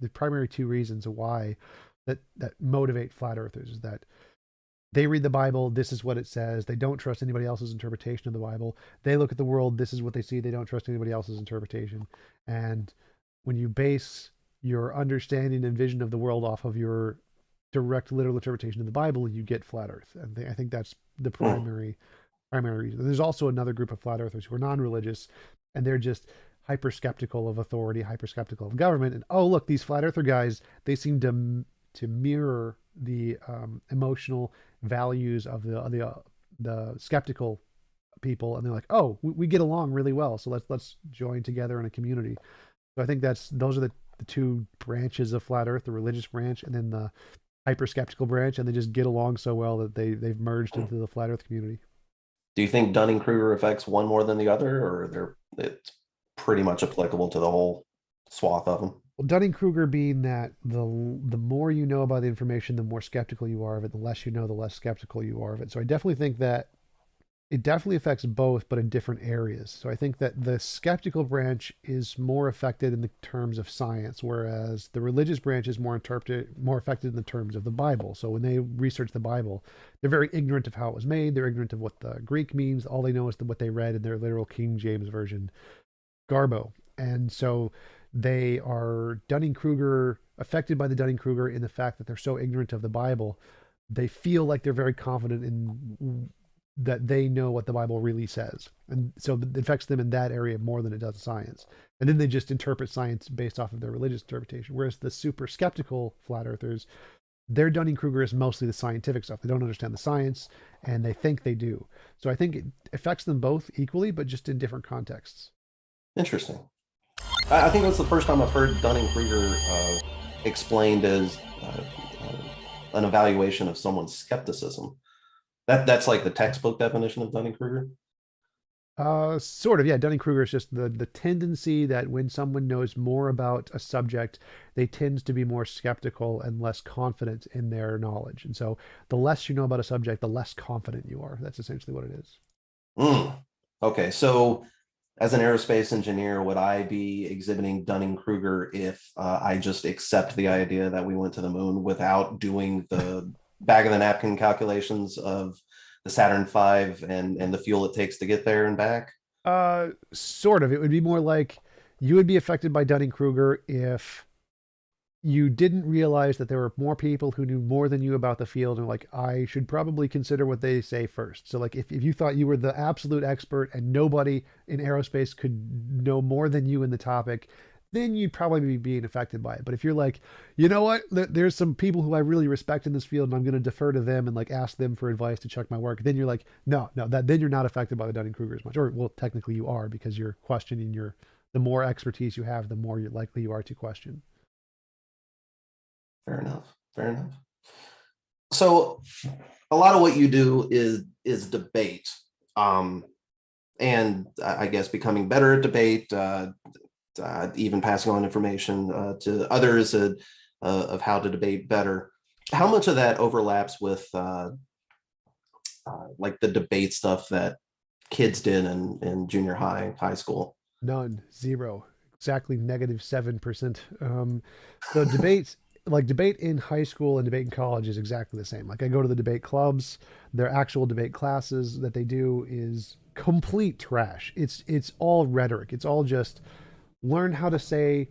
reasons why that motivate flat earthers is that they read the Bible, this is what it says. They don't trust anybody else's interpretation of the Bible. They look at the world, this is what they see. They don't trust anybody else's interpretation. And when you base your understanding and vision of the world off of your direct literal interpretation of the Bible, you get flat earth. And I think that's the primary reason. There's also another group of flat earthers who are non-religious, and they're just hyper skeptical of authority, hyper skeptical of government. And oh, look, these flat earther guys, they seem to mirror the emotional values of the skeptical people, and they're like, oh, we get along really well, so let's join together in a community. So I think those are the two branches of flat Earth: the religious branch and then the hyper skeptical branch, and they just get along so well that they've merged into the flat Earth community. Do you think Dunning Kruger affects one more than the other, or it's pretty much applicable to the whole swath of them? Well, Dunning Kruger being that the more you know about the information, the more skeptical you are of it. The less you know, the less skeptical you are of it. So I definitely think that it definitely affects both, but in different areas. So I think that the skeptical branch is more affected in the terms of science, whereas the religious branch is more affected in the terms of the Bible. So when they research the Bible, they're very ignorant of how it was made. They're ignorant of what the Greek means. All they know is what they read in their literal King James version, Garbo. And so they are Dunning Kruger, affected by the Dunning Kruger in the fact that they're so ignorant of the Bible. They feel like they're very confident in that they know what the Bible really says. And so it affects them in that area more than it does science. And then they just interpret science based off of their religious interpretation. Whereas the super skeptical flat earthers, their Dunning Kruger is mostly the scientific stuff. They don't understand the science and they think they do. So I think it affects them both equally, but just in different contexts. Interesting. I think that's the first time I've heard Dunning Kruger explained as an evaluation of someone's skepticism. That's like the textbook definition of Dunning Kruger. Sort of, yeah. Dunning Kruger is just the tendency that when someone knows more about a subject, they tend to be more skeptical and less confident in their knowledge. And so, the less you know about a subject, the less confident you are. That's essentially what it is. Mm. Okay, so as an aerospace engineer, would I be exhibiting Dunning Kruger if I just accept the idea that we went to the moon without doing the back of the napkin calculations of the Saturn V and the fuel it takes to get there and back? Sort of. It would be more like you would be affected by Dunning Kruger if you didn't realize that there were more people who knew more than you about the field, and like, I should probably consider what they say first. So like if you thought you were the absolute expert and nobody in aerospace could know more than you in the topic, then you'd probably be being affected by it. But if you're like, you know what, there's some people who I really respect in this field and I'm going to defer to them and like ask them for advice to check my work, then you're like, no, that then you're not affected by the Dunning Kruger as much. Or well, technically you are, because you're questioning the more expertise you have, the more you're likely you are to question. Fair enough. Fair enough. So a lot of what you do is debate, um, and I guess becoming better at debate, even passing on information to others of how to debate better. How much of that overlaps with like the debate stuff that kids did in junior high school? None, zero, exactly -7%. The debates, like debate in high school and debate in college, is exactly the same. Like I go to the debate clubs, their actual debate classes that they do is complete trash. It's all rhetoric. It's all just learn how to say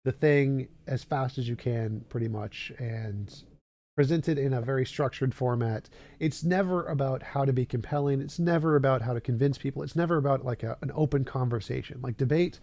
the thing as fast as you can, pretty much, and presented in a very structured format. It's never about how to be compelling. It's never about how to convince people. It's never about like an open conversation. Like debate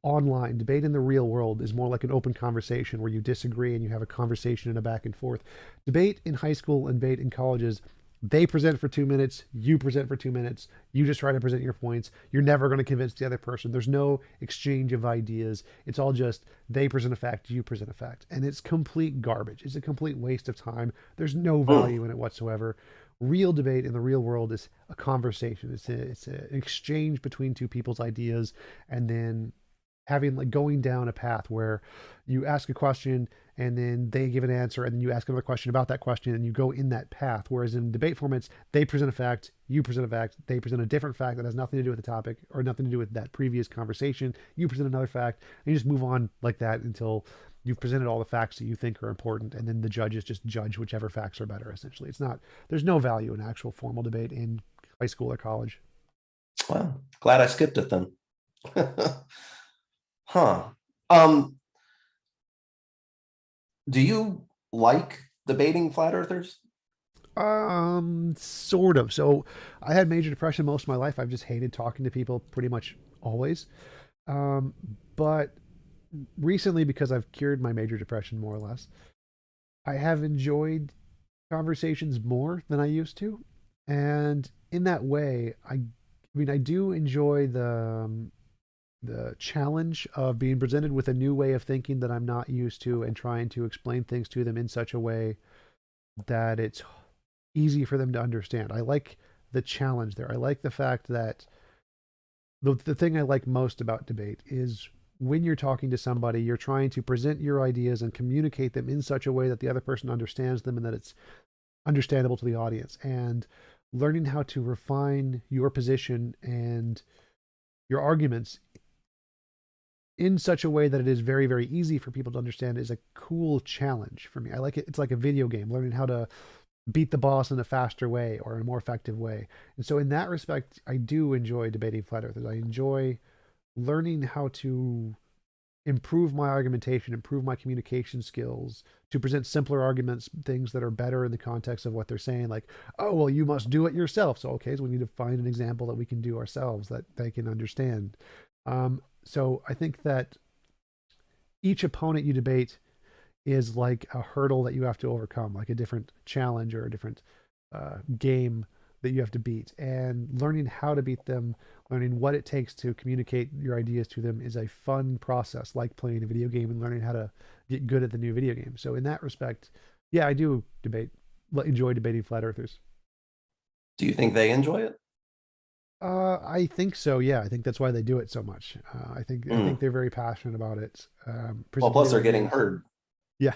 online, debate in the real world is more like an open conversation where you disagree and you have a conversation and a back and forth. Debate in high school and debate in colleges, they present for 2 minutes, you present for 2 minutes, you just try to present your points. You're never going to convince the other person. There's no exchange of ideas. It's all just they present a fact, you present a fact. And it's complete garbage. It's a complete waste of time. There's no Mm. value in it whatsoever. Real debate in the real world is a conversation. It's an exchange between two people's ideas, and then having like going down a path where you ask a question and then they give an answer and then you ask another question about that question and you go in that path. Whereas in debate formats, they present a fact, you present a fact, they present a different fact that has nothing to do with the topic or nothing to do with that previous conversation. You present another fact and you just move on like that until you've presented all the facts that you think are important, and then the judges just judge whichever facts are better. Essentially, it's not, there's no value in actual formal debate in high school or college. Well, glad I skipped it then. Huh. Um, do you like debating flat earthers? Sort of. So I had major depression most of my life. I've just hated talking to people pretty much always. Um, but recently, because I've cured my major depression more or less, I have enjoyed conversations more than I used to. And in that way, I I mean, I do enjoy the challenge of being presented with a new way of thinking that I'm not used to and trying to explain things to them in such a way that it's easy for them to understand. I like the challenge there. I like the fact that the thing I like most about debate is when you're talking to somebody, you're trying to present your ideas and communicate them in such a way that the other person understands them and that it's understandable to the audience. And learning how to refine your position and your arguments in such a way that it is very, very easy for people to understand is a cool challenge for me. I like it. It's like a video game, learning how to beat the boss in a faster way or in a more effective way. And so, in that respect, I do enjoy debating flat earthers. I enjoy learning how to improve my argumentation, improve my communication skills, to present simpler arguments, things that are better in the context of what they're saying. Like, oh, well, you must do it yourself. So, okay, so we need to find an example that we can do ourselves that they can understand. So, I think that each opponent you debate is like a hurdle that you have to overcome, like a different challenge or a different game that you have to beat. And learning how to beat them, learning what it takes to communicate your ideas to them is a fun process, like playing a video game and learning how to get good at the new video game. So in that respect, yeah, I do enjoy debating flat earthers. Do you think they enjoy it? I think so. Yeah, I think that's why they do it so much. I think Mm. they're very passionate about it, Well, presenting plus their they're getting ideas. heard. Yeah,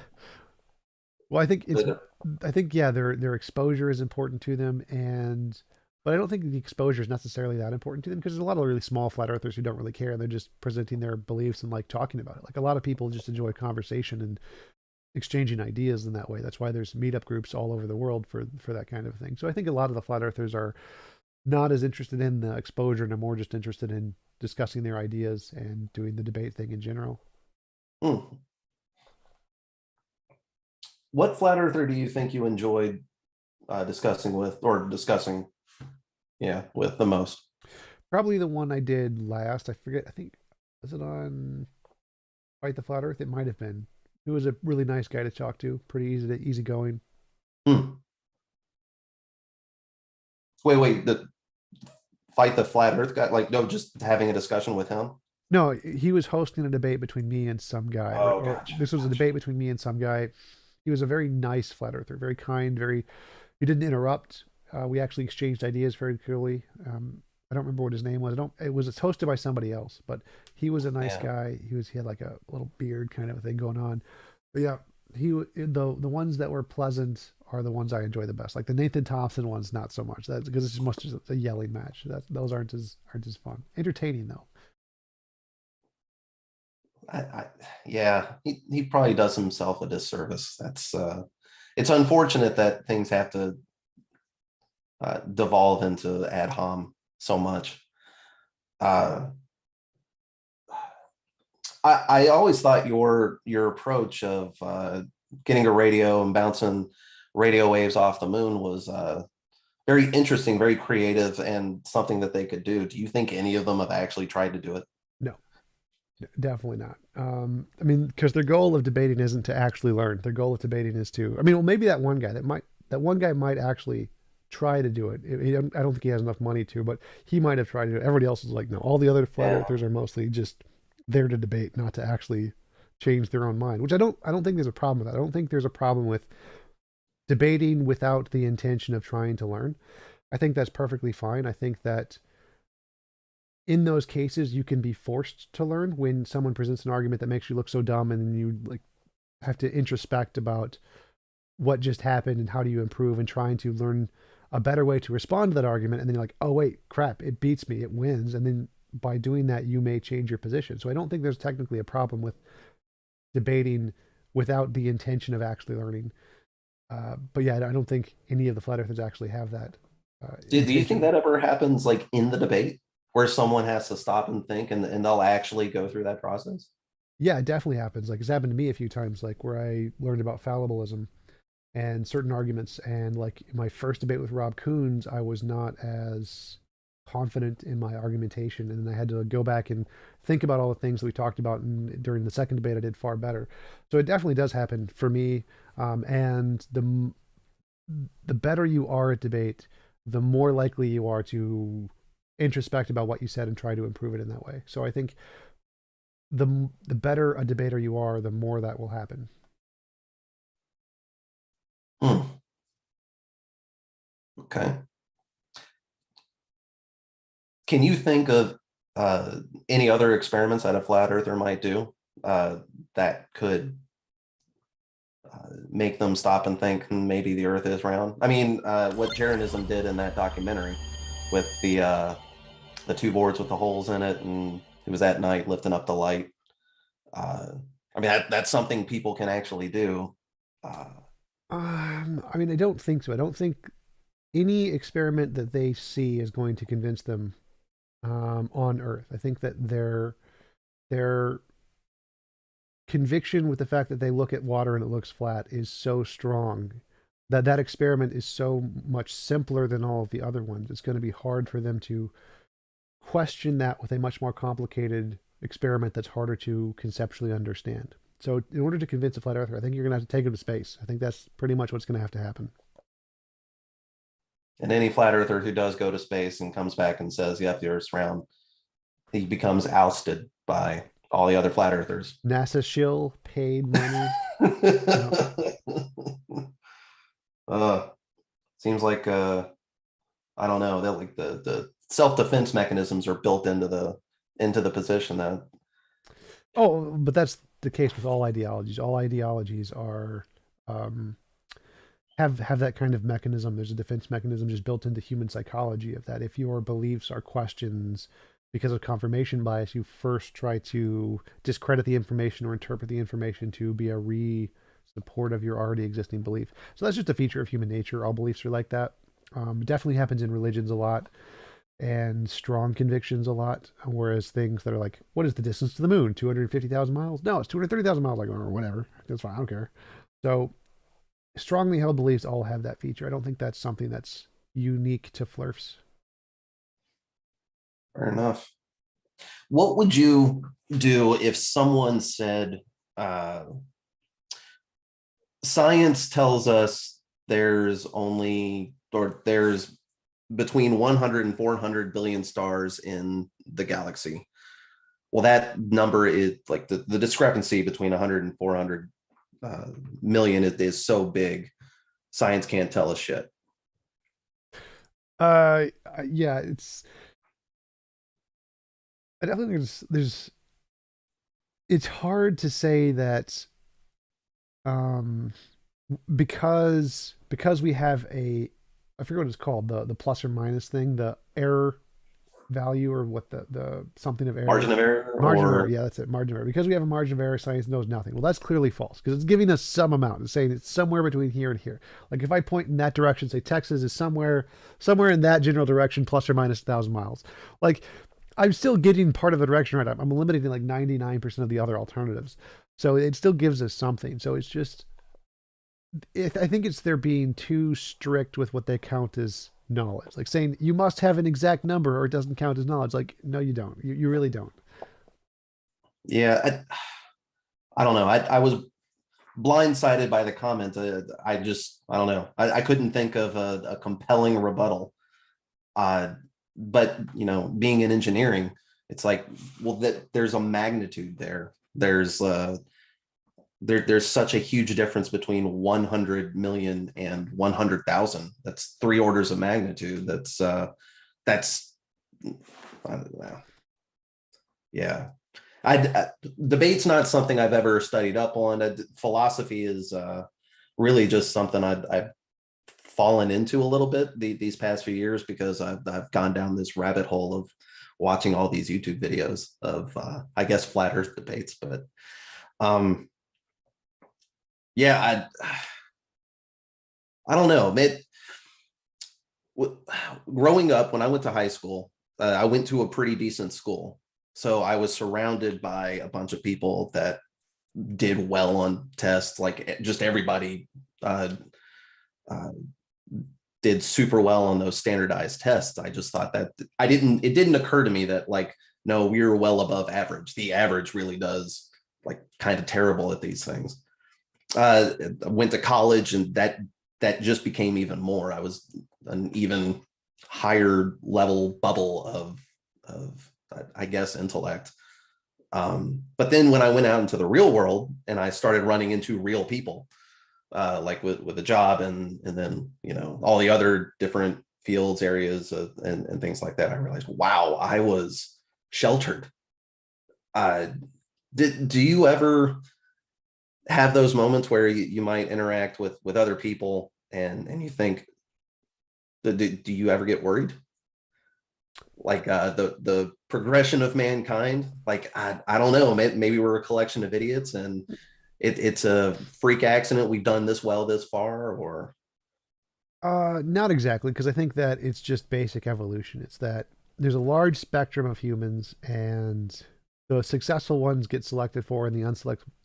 well, But, I think yeah, their exposure is important to them, and but I don't think the exposure is necessarily that important to them because there's a lot of really small flat earthers who don't really care. They're just presenting their beliefs and like talking about it. Like a lot of people just enjoy conversation and exchanging ideas in that way. That's why there's meetup groups all over the world for that kind of thing. So I think a lot of the flat earthers are not as interested in the exposure and are more just interested in discussing their ideas and doing the debate thing in general. mm. What flat earther do you think you enjoyed discussing with, or discussing, yeah, with the most? Probably the one I did last. I forget. I think was it on Fight the Flat Earth? It might have been. He was a really nice guy to talk to. Pretty easy going. Hmm. Wait, the fight the flat Earth guy? Like, no, just having a discussion with him. No, he was hosting a debate between me and some guy, Oh, or gotcha, this was a gotcha. debate between me and some guy. He was a very nice flat earther, very kind, very. He didn't interrupt. We actually exchanged ideas very clearly. I don't remember what his name was. I don't. It was hosted by somebody else, but he was a nice Yeah. guy. He had like a little beard kind of a thing going on. But yeah, the ones that were pleasant are the ones I enjoy the best. Like the Nathan Thompson ones, not so much. That's because it's just a yelling match. Those aren't as fun. Entertaining though. I yeah, he probably does himself a disservice. It's unfortunate that things have to devolve into ad hom so much. Uh, I always thought your approach of getting a radio and bouncing radio waves off the moon was very interesting, very creative, and something that they could do. Do you think any of them have actually tried to do it? No, definitely not. I mean, because their goal of debating isn't to actually learn. Their goal of debating is to. I mean, well, maybe that one guy might actually try to do it. I don't think he has enough money to, but he might have tried to do it. Everybody else is like, no. All the other flat Yeah. earthers are mostly just there to debate, not to actually change their own mind. Which I don't think there's a problem with that. I don't think there's a problem with debating without the intention of trying to learn. I think that's perfectly fine. I think that in those cases you can be forced to learn when someone presents an argument that makes you look so dumb and then you like have to introspect about what just happened and how do you improve and trying to learn a better way to respond to that argument and then you're like, oh wait, crap, it beats me, it wins, and then by doing that you may change your position. So I don't think there's technically a problem with debating without the intention of actually learning. But yeah, I don't think any of the flat earthers actually have that Do you think intention. that ever happens like in the debate where someone has to stop and think and they'll actually go through that process? Yeah, it definitely happens. Like it's happened to me a few times, like where I learned about fallibilism and certain arguments. And like in my first debate with Rob Coons, I was not as confident in my argumentation, and then I had to go back and think about all the things that we talked about. And during the second debate, I did far better. So it definitely does happen for me. And the better you are at debate, the more likely you are to introspect about what you said and try to improve it in that way. So I think the better a debater you are, the more that will happen. Hmm. Okay. Can you think of any other experiments that a flat earther might do that could make them stop and think maybe the earth is round? I mean, what Jeranism did in that documentary with the two boards with the holes in it, and it was at night lifting up the light. Uh, I mean, that's something people can actually do. Uh, I mean, I don't think so. I don't think any experiment that they see is going to convince them on Earth. I think that their conviction with the fact that they look at water and it looks flat is so strong that that experiment is so much simpler than all of the other ones. It's going to be hard for them to question that with a much more complicated experiment that's harder to conceptually understand. So, in order to convince a flat earther, I think you're going to have to take them to space. I think that's pretty much what's going to have to happen. and any flat earther who does go to space and comes back and says, "Yep, the Earth's round," he becomes ousted by all the other flat earthers. NASA shill, paid money. Yep. uh, seems like I don't know that like the self defense mechanisms are built into the position that. Oh, but that's the case with all ideologies. All ideologies are um, have that kind of mechanism. There's a defense mechanism just built into human psychology of that. If your beliefs are questions because of confirmation bias, you first try to discredit the information or interpret the information to be a support of your already existing belief. So that's just a feature of human nature. All beliefs are like that. It definitely happens in religions a lot and strong convictions a lot. Whereas things that are like, what is the distance to the moon? 250,000 miles? No, it's 230,000 miles. Like, or whatever. That's fine. I don't care. So strongly held beliefs all have that feature. I don't think that's something that's unique to flerfs. Fair enough. What would you do if someone said, uh, science tells us there's only, or there's between 100 and 400 billion stars in the galaxy? Well, that number is like the discrepancy between 100 and 400 million is so big, science can't tell us shit. Yeah, I definitely there's it's hard to say that um because we have a I forget what it's called, the plus or minus thing, the error value, or what the something of error. Margin of error, Margin of error, or yeah, that's it. Margin of error. Because we have a margin of error, science knows nothing. Well, that's clearly false because it's giving us some amount. It's saying it's somewhere between here and here. Like if I point in that direction, say Texas is somewhere in that general direction, plus or minus 1,000 miles. Like I'm still getting part of the direction right. I'm eliminating like 99% of the other alternatives. So it still gives us something. So it's just, I think it's they're being too strict with what they count as knowledge. Like saying you must have an exact number or it doesn't count as knowledge. Like, no, you don't. You really don't. yeah, I don't know. I was blindsided by the comment. I don't know. I couldn't think of a compelling rebuttal. But being in engineering, it's like, well, that there's a magnitude there. There's such a huge difference between 100 million and 100,000. That's 3 orders of magnitude. That's I don't know. Yeah. I debate's not something I've ever studied up on. Philosophy is really just something I've fallen into a little bit these past few years because I've gone down this rabbit hole of watching all these YouTube videos of I guess flat Earth debates. But um, yeah, I don't know. Growing up, when I went to high school, I went to a pretty decent school, so I was surrounded by a bunch of people that did well on tests. Like just everybody uh, uh, did super well on those standardized tests. I just thought that it didn't occur to me that like, no, we were well above average. The average really does like kind of terrible at these things. I went to college and that just became even more. I was an higher level bubble of I guess intellect. But then when I went out into the real world and I started running into real people, like with a job and then all the other different fields, areas, and things like that, I realized, wow, I was sheltered. Uh, do you ever have those moments where you might interact with other people and you think, do you ever get worried? Like the progression of mankind, like I don't know, maybe we're a collection of idiots and it's a freak accident, we've done this well this far, or Not exactly, because I think that it's just basic evolution. It's that there's a large spectrum of humans, and the successful ones get selected for, and the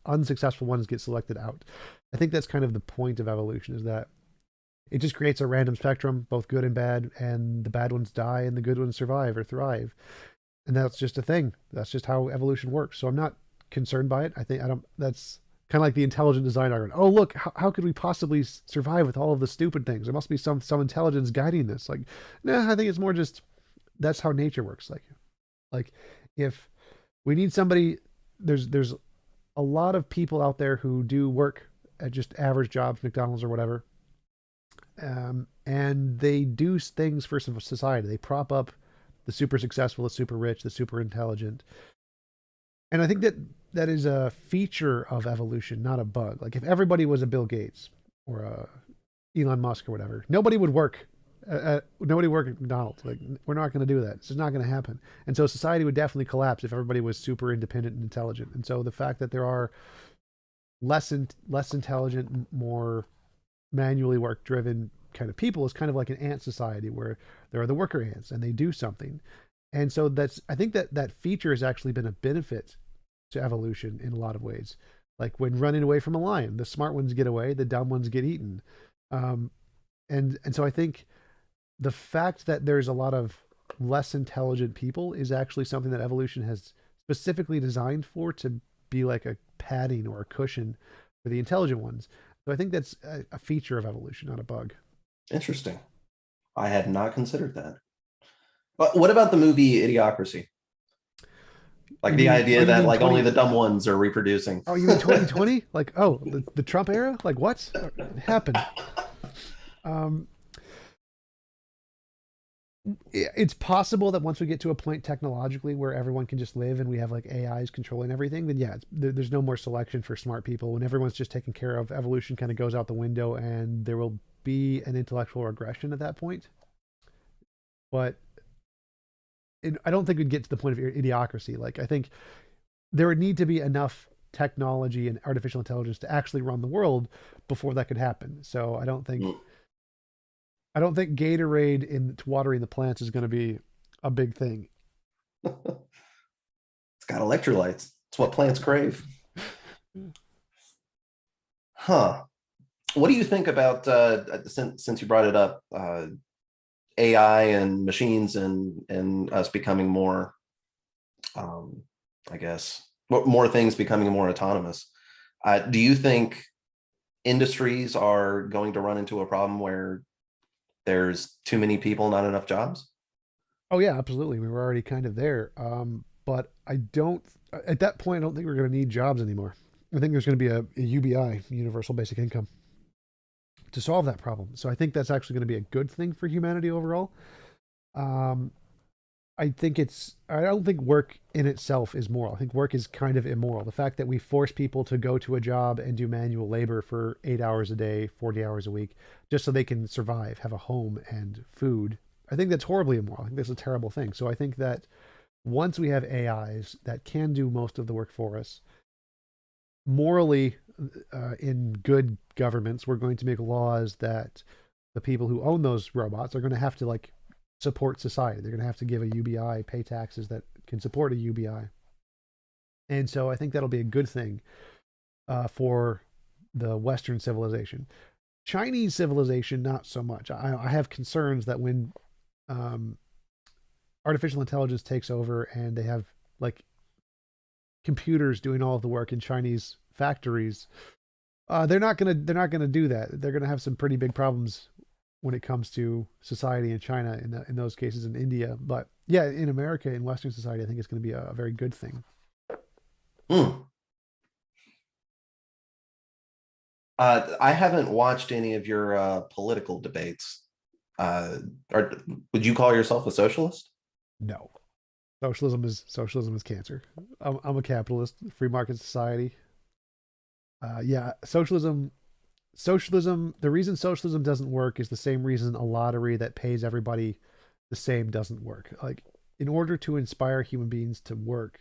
unsuccessful ones get selected out. I think that's kind of the point of evolution, is that it just creates a random spectrum, both good and bad, and the bad ones die and the good ones survive or thrive. And that's just a thing. That's just how evolution works. So I'm not concerned by it. I don't, that's kind of like the intelligent design argument. Oh, look, how could we possibly survive with all of the stupid things? There must be some intelligence guiding this. Like, nah, I think it's more just that's how nature works. Like if we need somebody, there's a lot of people out there who do work at just average jobs, McDonald's or whatever, and they do things for society. They prop up the super successful, the super rich, the super intelligent. And I think that that is a feature of evolution, not a bug. Like if everybody was a Bill Gates or a Elon Musk or whatever, nobody would work. Nobody would work at McDonald's. Like we're not going to do that. It's just not going to happen. And so society would definitely collapse if everybody was super independent and intelligent. And so the fact that there are less intelligent, more manually work driven kind of people is kind of like an ant society where there are the worker ants and they do something. And so that's, I think that that feature has actually been a benefit to evolution in a lot of ways. Like when running away from a lion, the smart ones get away, the dumb ones get eaten. Um, and so I think the fact that there's a lot of less intelligent people is actually something that evolution has specifically designed for, to be like a padding or a cushion for the intelligent ones. So I think that's a feature of evolution, not a bug. interesting. I had not considered that. But what about the movie Idiocracy? Like You the mean, oh, idea you that mean like only 20, the dumb ones are reproducing. oh, you mean 2020? Like, oh, the Trump era? Like what happened? Um, it's possible that once we get to a point technologically where everyone can just live and we have like AIs controlling everything, then yeah, there's no more selection for smart people. When everyone's just taken care of, evolution kind of goes out the window, and there will be an intellectual regression at that point. But I don't think we'd get to the point of idiocracy. Like, I think there would need to be enough technology and artificial intelligence to actually run the world before that could happen. So I don't think Gatorade in watering the plants is going to be a big thing. It's got electrolytes. It's what plants crave. Huh. What do you think about since you brought it up, AI and machines and us becoming more, um, I guess, more things becoming more autonomous? Do you think industries are going to run into a problem where there's too many people, not enough jobs? Oh yeah, absolutely. We were already kind of there. But I don't. At that point, I don't think we're going to need jobs anymore. I think there's going to be a UBI, Universal Basic Income, to solve that problem. So I think that's actually going to be a good thing for humanity overall. Um, I think it's. I don't think work in itself is moral. I think work is kind of immoral. The fact that we force people to go to a job and do manual labor for 8 hours a day, 40 hours a week, just so they can survive, have a home and food. I think that's horribly immoral. I think that's a terrible thing. So I think that once we have AIs that can do most of the work for us, morally, in good governments, we're going to make laws that the people who own those robots are going to have to like support society. They're going to have to give a UBI, pay taxes that can support a UBI. And so I think that'll be a good thing for the Western civilization. Chinese civilization, not so much. I have concerns that when um, artificial intelligence takes over and they have like computers doing all of the work in Chinese factories, they're not gonna do that. They're gonna have some pretty big problems when it comes to society in China, in those cases in India. But yeah, in America, in Western society, I think it's going to be a very good thing. Hmm. I haven't watched any of your political debates. Uh, would you call yourself a socialist? No, socialism is cancer. I'm a capitalist, free market society. Yeah, socialism. The reason socialism doesn't work is the same reason a lottery that pays everybody the same doesn't work. Like, in order to inspire human beings to work,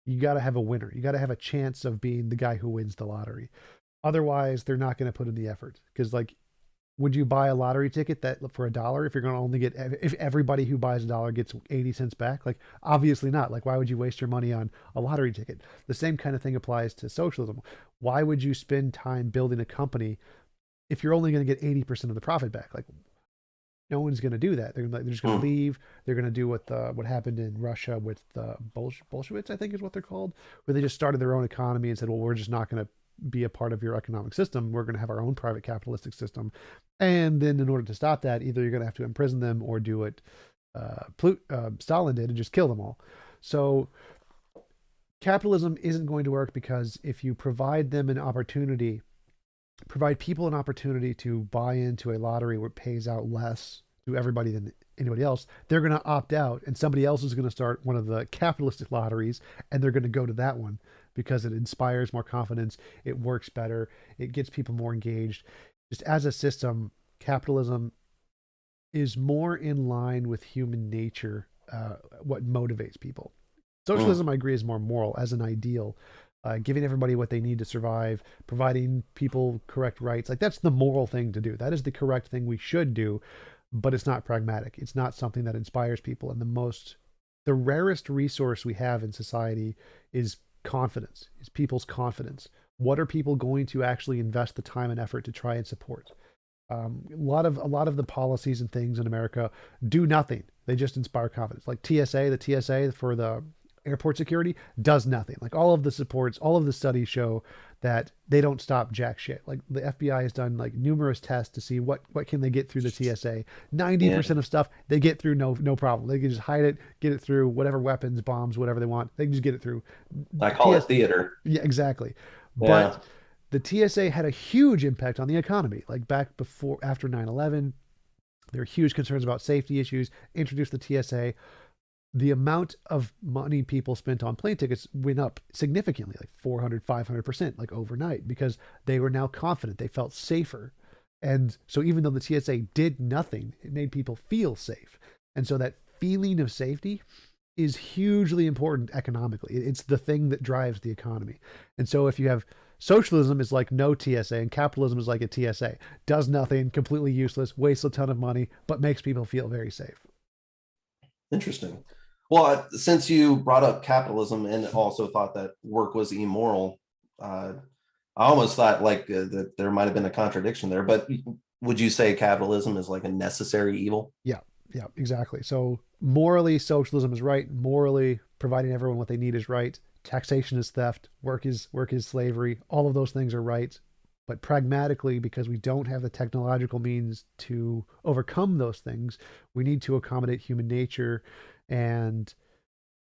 you got to have a winner. You got to have a chance of being the guy who wins the lottery. Otherwise, they're not going to put in the effort. Because, like, would you buy a lottery ticket that for $1 if you're going to only get, if everybody who buys $1 gets 80 cents back? Like, obviously not. Like, why would you waste your money on a lottery ticket? The same kind of thing applies to socialism. Why would you spend time building a company if you're only going to get 80% of the profit back? Like, no one's going to do that. They're just going to Hmm. leave. They're going to do what happened in Russia with the Bolsheviks, I think is what they're called, where they just started their own economy and said, well, we're just not going to be a part of your economic system. We're going to have our own private capitalistic system. And then in order to stop that, either you're going to have to imprison them or do what Stalin did and just kill them all. So capitalism isn't going to work because if you provide them an opportunity, provide people an opportunity to buy into a lottery where it pays out less to everybody than anybody else, they're going to opt out, and somebody else is going to start one of the capitalistic lotteries, and they're going to go to that one because it inspires more confidence, it works better, it gets people more engaged. Just as a system, capitalism is more in line with human nature, what motivates people. Hmm. Socialism, I agree, is more moral as an ideal, giving everybody what they need to survive, providing people correct rights. Like, that's the moral thing to do. That is the correct thing we should do, but it's not pragmatic. It's not something that inspires people. And the rarest resource we have in society is confidence, is people's confidence. What are people going to actually invest the time and effort to try and support? A lot of the policies and things in America do nothing. They just inspire confidence. Like the TSA for the airport security does nothing. Like, all of the supports, all of the studies show that they don't stop jack shit. Like, the FBI has done like numerous tests to see what can they get through the TSA. Ninety Yeah, percent of stuff they get through, no problem. They can just hide it, get it through, whatever weapons, bombs, whatever they want. They can just get it through. I call it TS theater. Yeah, exactly. But Yeah. the TSA had a huge impact on the economy. Like, back before, after 9/11, there were huge concerns about safety issues. Introduced the TSA. The amount of money people spent on plane tickets went up significantly, like 400, 500%, like overnight, because they were now confident. They felt safer. And so, even though the TSA did nothing, it made people feel safe. And so, that feeling of safety is hugely important economically. It's the thing that drives the economy. And so, if you have socialism is like no TSA, and capitalism is like a TSA, does nothing, completely useless, wastes a ton of money, but makes people feel very safe. Interesting. Well, since you brought up capitalism and also thought that work was immoral, uh, I almost thought like that there might have been a contradiction there. But would you say capitalism is like a necessary evil? Yeah, yeah, exactly. So morally, socialism is right. Morally, providing everyone what they need is right. Taxation is theft. Work is slavery. All of those things are right. But pragmatically, because we don't have the technological means to overcome those things, we need to accommodate human nature and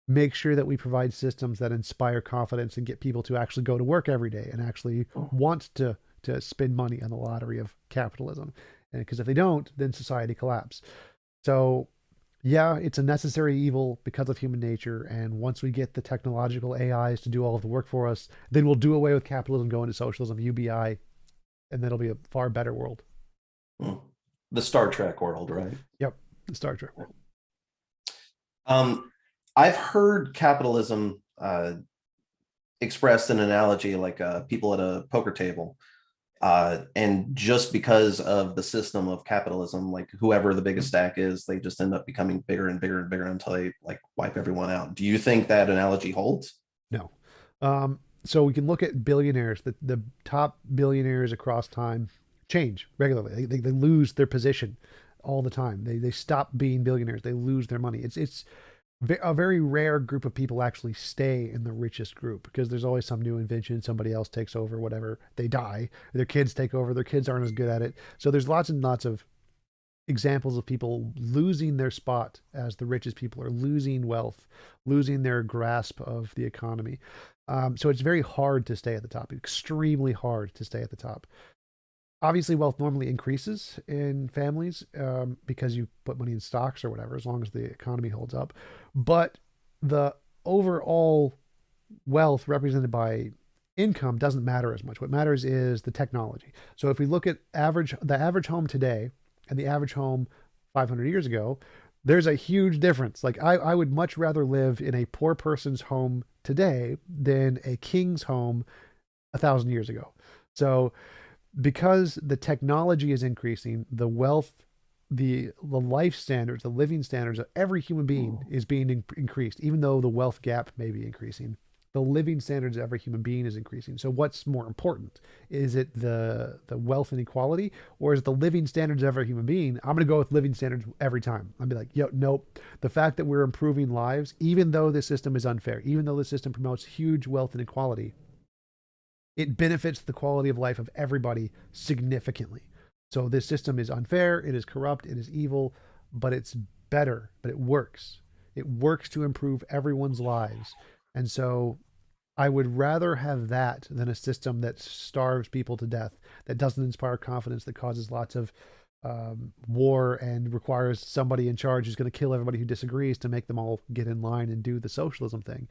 make sure that we provide systems that inspire confidence and get people to actually go to work every day and actually want to spend money on the lottery of capitalism. And because if they don't, then society collapses. So yeah, it's a necessary evil because of human nature. And once we get the technological AIs to do all of the work for us, then we'll do away with capitalism, go into socialism, UBI, and that'll be a far better world. Hmm. The Star Trek world, right? Yep, the Star Trek world. Um, I've heard capitalism expressed in an analogy like people at a poker table. And just because of the system of capitalism, like whoever the biggest stack is, they just end up becoming bigger and bigger and bigger until they like wipe everyone out. Do you think that analogy holds? No. So we can look at billionaires. The top billionaires across time change regularly. They lose their position all the time. They stop being billionaires. They lose their money. It's a very rare group of people actually stay in the richest group because there's always some new invention. Somebody else takes over, whatever. They die. Their kids take over. Their kids aren't as good at it. So there's lots and lots of examples of people losing their spot as the richest people, or losing wealth, losing their grasp of the economy. So it's very hard to stay at the top, extremely hard to stay at the top. Obviously, wealth normally increases in families because you put money in stocks or whatever, as long as the economy holds up. But the overall wealth represented by income doesn't matter as much. What matters is the technology. So if we look at the average home today and the average home 500 years ago, there's a huge difference. Like I would much rather live in a poor person's home today than a king's home 1,000 years ago. So because the technology is increasing, the wealth, the life standards, the living standards of every human being is being increased, even though the wealth gap may be increasing. The living standards of every human being is increasing. So what's more important? Is it the wealth inequality, or is it the living standards of every human being? I'm going to go with living standards every time. I'll be like, yo, nope. The fact that we're improving lives, even though this system is unfair, even though the system promotes huge wealth inequality, it benefits the quality of life of everybody significantly. So this system is unfair, it is corrupt, it is evil, but it's better, but it works. It works to improve everyone's lives. And so I would rather have that than a system that starves people to death, that doesn't inspire confidence, that causes lots of war and requires somebody in charge who's going to kill everybody who disagrees to make them all get in line and do the socialism thing.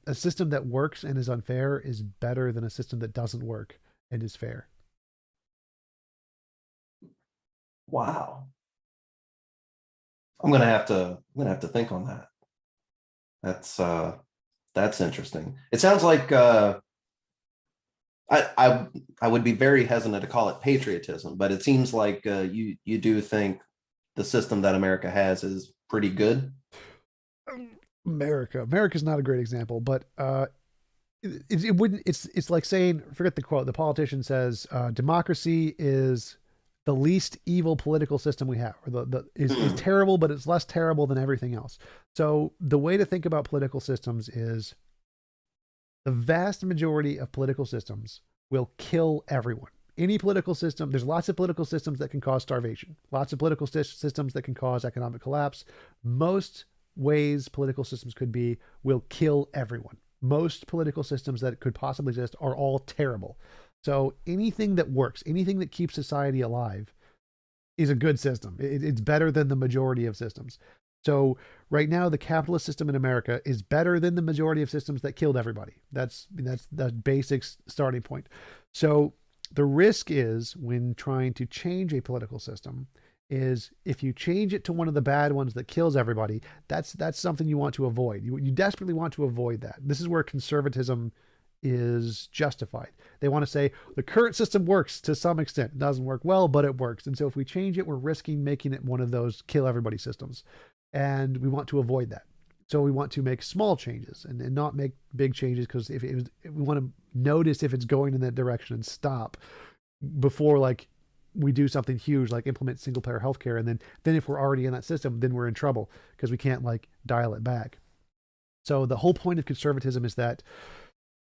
A system that works and is unfair is better than a system that doesn't work and is fair. Wow. I'm gonna have to think on that. That's that's interesting. It sounds like I would be very hesitant to call it patriotism, but it seems like you do think the system that America has is pretty good. America's not a great example, but it wouldn't. It's like saying, forget the quote. The politician says democracy is the least evil political system we have, or the is terrible, but it's less terrible than everything else. So the way to think about political systems is the vast majority of political systems will kill everyone. Any political system, there's lots of political systems that can cause starvation, lots of political systems that can cause economic collapse. Most ways political systems could be will kill everyone. Most political systems that could possibly exist are all terrible. So anything that works, anything that keeps society alive is a good system. It's better than the majority of systems. So right now, the capitalist system in America is better than the majority of systems that killed everybody. That's the basic starting point. So the risk is, when trying to change a political system, is if you change it to one of the bad ones that kills everybody, that's something you want to avoid. You desperately want to avoid that. This is where conservatism is justified. They want to say the current system works to some extent. It doesn't work well, but it works. And so if we change it, we're risking making it one of those kill everybody systems. And we want to avoid that. So we want to make small changes and not make big changes, because if we want to notice if it's going in that direction and stop before like we do something huge, like implement single payer healthcare. And then if we're already in that system, then we're in trouble because we can't like dial it back. So the whole point of conservatism is that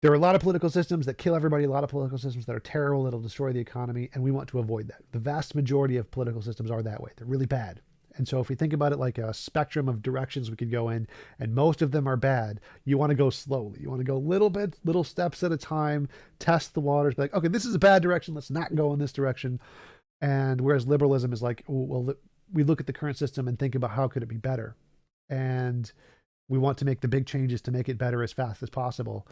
there are a lot of political systems that kill everybody, a lot of political systems that are terrible, that'll destroy the economy, and we want to avoid that. The vast majority of political systems are that way. They're really bad. And so if we think about it like a spectrum of directions we could go in, and most of them are bad, you want to go slowly. You want to go little steps at a time, test the waters, be like, okay, this is a bad direction, let's not go in this direction. And whereas liberalism is like, well, we look at the current system and think about how could it be better. And we want to make the big changes to make it better as fast as possible.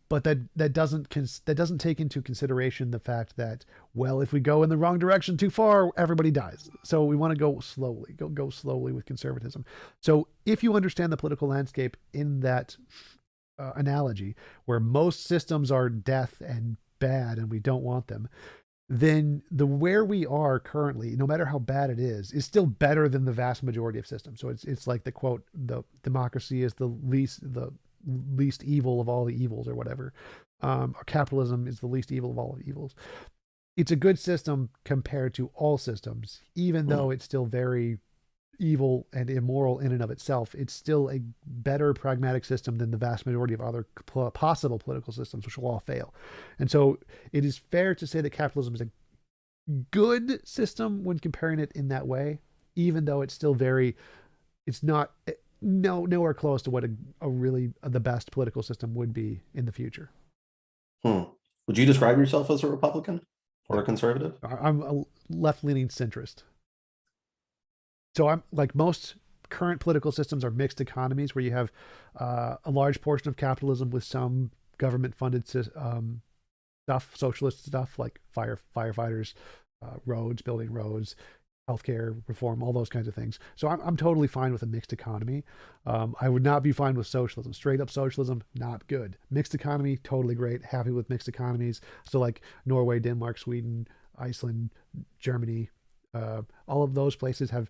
But that doesn't take into consideration the fact that, well, if we go in the wrong direction too far, everybody dies. So we want to go slowly, go slowly with conservatism. So if you understand the political landscape in that analogy, where most systems are death and bad and we don't want them, then where we are currently, no matter how bad it is still better than the vast majority of systems. So it's like the quote, the democracy is the least evil of all the evils, or whatever. Or capitalism is the least evil of all the evils. It's a good system compared to all systems, even though it's still very evil and immoral in and of itself. It's still a better pragmatic system than the vast majority of other possible political systems, which will all fail. And so it is fair to say that capitalism is a good system when comparing it in that way, even though it's still very, it's not nowhere close to what a really the best political system would be in the future. Hmm. Would you describe yourself as a Republican or a No, conservative? I'm a left-leaning centrist. So I'm like most current political systems are mixed economies where you have a large portion of capitalism with some government-funded stuff, socialist stuff like firefighters, roads, building roads, healthcare reform, all those kinds of things. So I'm totally fine with a mixed economy. I would not be fine with socialism. Straight up socialism, not good. Mixed economy, totally great. Happy with mixed economies. So like Norway, Denmark, Sweden, Iceland, Germany, all of those places have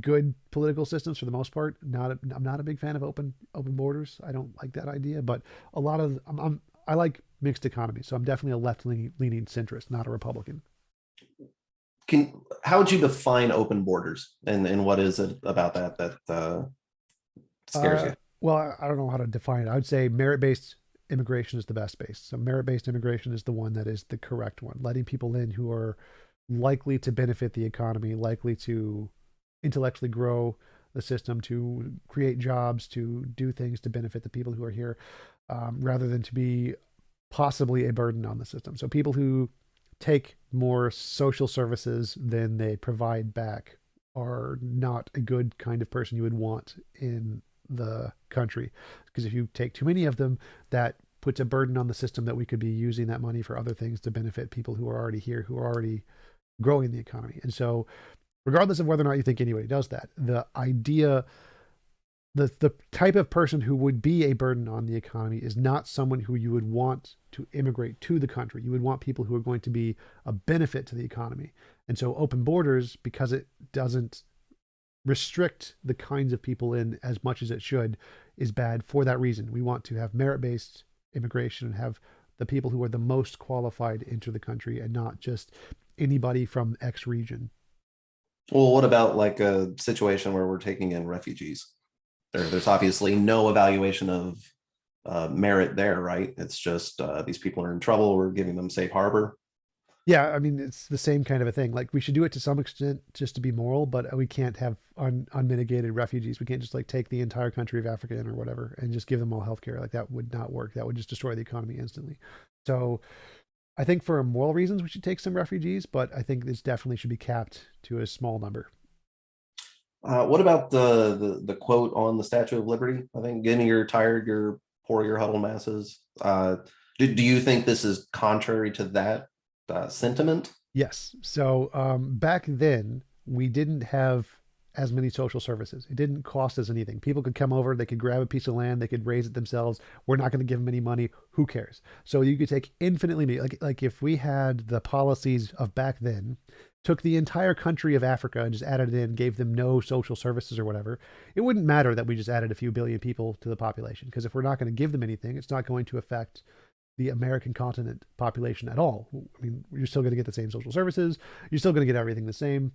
good political systems for the most part. I'm not a big fan of open borders. I don't like that idea, but a lot of I like mixed economy. So I'm definitely a left leaning centrist, not a Republican. How would you define open borders, and what is it about that that scares Uh, you? well, I don't know how to define it. I would say merit-based immigration is the best base. So merit-based immigration is the one that is the correct one, letting people in who are likely to benefit the economy, likely to intellectually grow the system, to create jobs, to do things to benefit the people who are here, rather than to be possibly a burden on the system. So people who take more social services than they provide back are not a good kind of person you would want in the country. Because if you take too many of them, that puts a burden on the system that we could be using that money for other things to benefit people who are already here, who are already growing the economy. And so, regardless of whether or not you think anybody does that, the idea, the type of person who would be a burden on the economy is not someone who you would want to immigrate to the country. You would want people who are going to be a benefit to the economy. And so open borders, because it doesn't restrict the kinds of people in as much as it should, is bad for that reason. We want to have merit-based immigration and have the people who are the most qualified enter the country and not just anybody from X region. Well, what about like a situation where we're taking in refugees? There's obviously no evaluation of merit there, right? It's just these people are in trouble. We're giving them safe harbor. Yeah, I mean it's the same kind of a thing. Like we should do it to some extent just to be moral, but we can't have unmitigated refugees. We can't just like take the entire country of Africa in or whatever and just give them all healthcare. Like that would not work. That would just destroy the economy instantly. So I think for moral reasons we should take some refugees, but I think this definitely should be capped to a small number. What about the quote on the Statue of Liberty? I think, "Give me your tired, your poor, your huddled masses." Do you think this is contrary to that sentiment? Yes. So back then, we didn't have as many social services. It didn't cost us anything. People could come over, they could grab a piece of land, they could raise it themselves. We're not going to give them any money. Who cares? So you could take infinitely many. Like if we had the policies of back then, took the entire country of Africa and just added it in, gave them no social services or whatever, it wouldn't matter that we just added a few billion people to the population. Because if we're not going to give them anything, it's not going to affect the American continent population at all. I mean, you're still going to get the same social services, you're still going to get everything the same.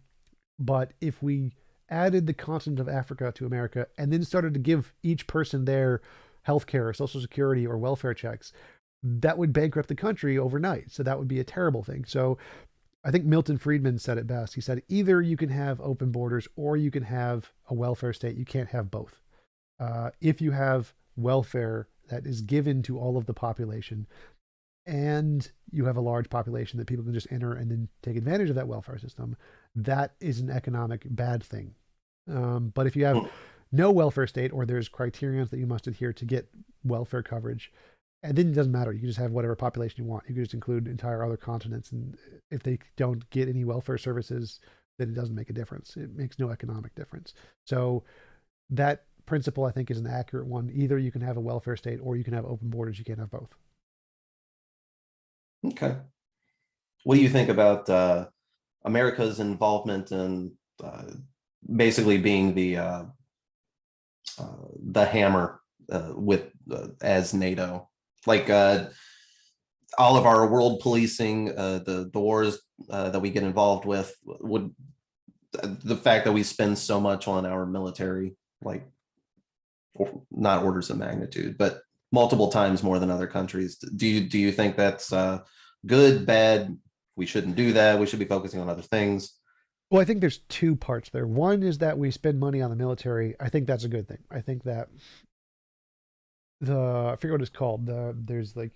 But if we added the continent of Africa to America and then started to give each person their healthcare or social security or welfare checks, that would bankrupt the country overnight. So that would be a terrible thing. So I think Milton Friedman said it best. He said, either you can have open borders or you can have a welfare state. You can't have both. If you have welfare that is given to all of the population and you have a large population that people can just enter and then take advantage of that welfare system, that is an economic bad thing. But if you have no welfare state or there's criterions that you must adhere to get welfare coverage, and then it doesn't matter. You can just have whatever population you want. You can just include entire other continents. And if they don't get any welfare services, then it doesn't make a difference. It makes no economic difference. So that principle, I think, is an accurate one. Either you can have a welfare state or you can have open borders. You can't have both. Okay. What do you think about America's involvement in basically being the hammer with as NATO? Like all of our world policing, the wars that we get involved with, would the fact that we spend so much on our military, like not orders of magnitude, but multiple times more than other countries. Do you think that's good, bad, we shouldn't do that. We should be focusing on other things. Well, I think there's two parts there. One is that we spend money on the military. I think that's a good thing. I think that I forget what it's called. There's like,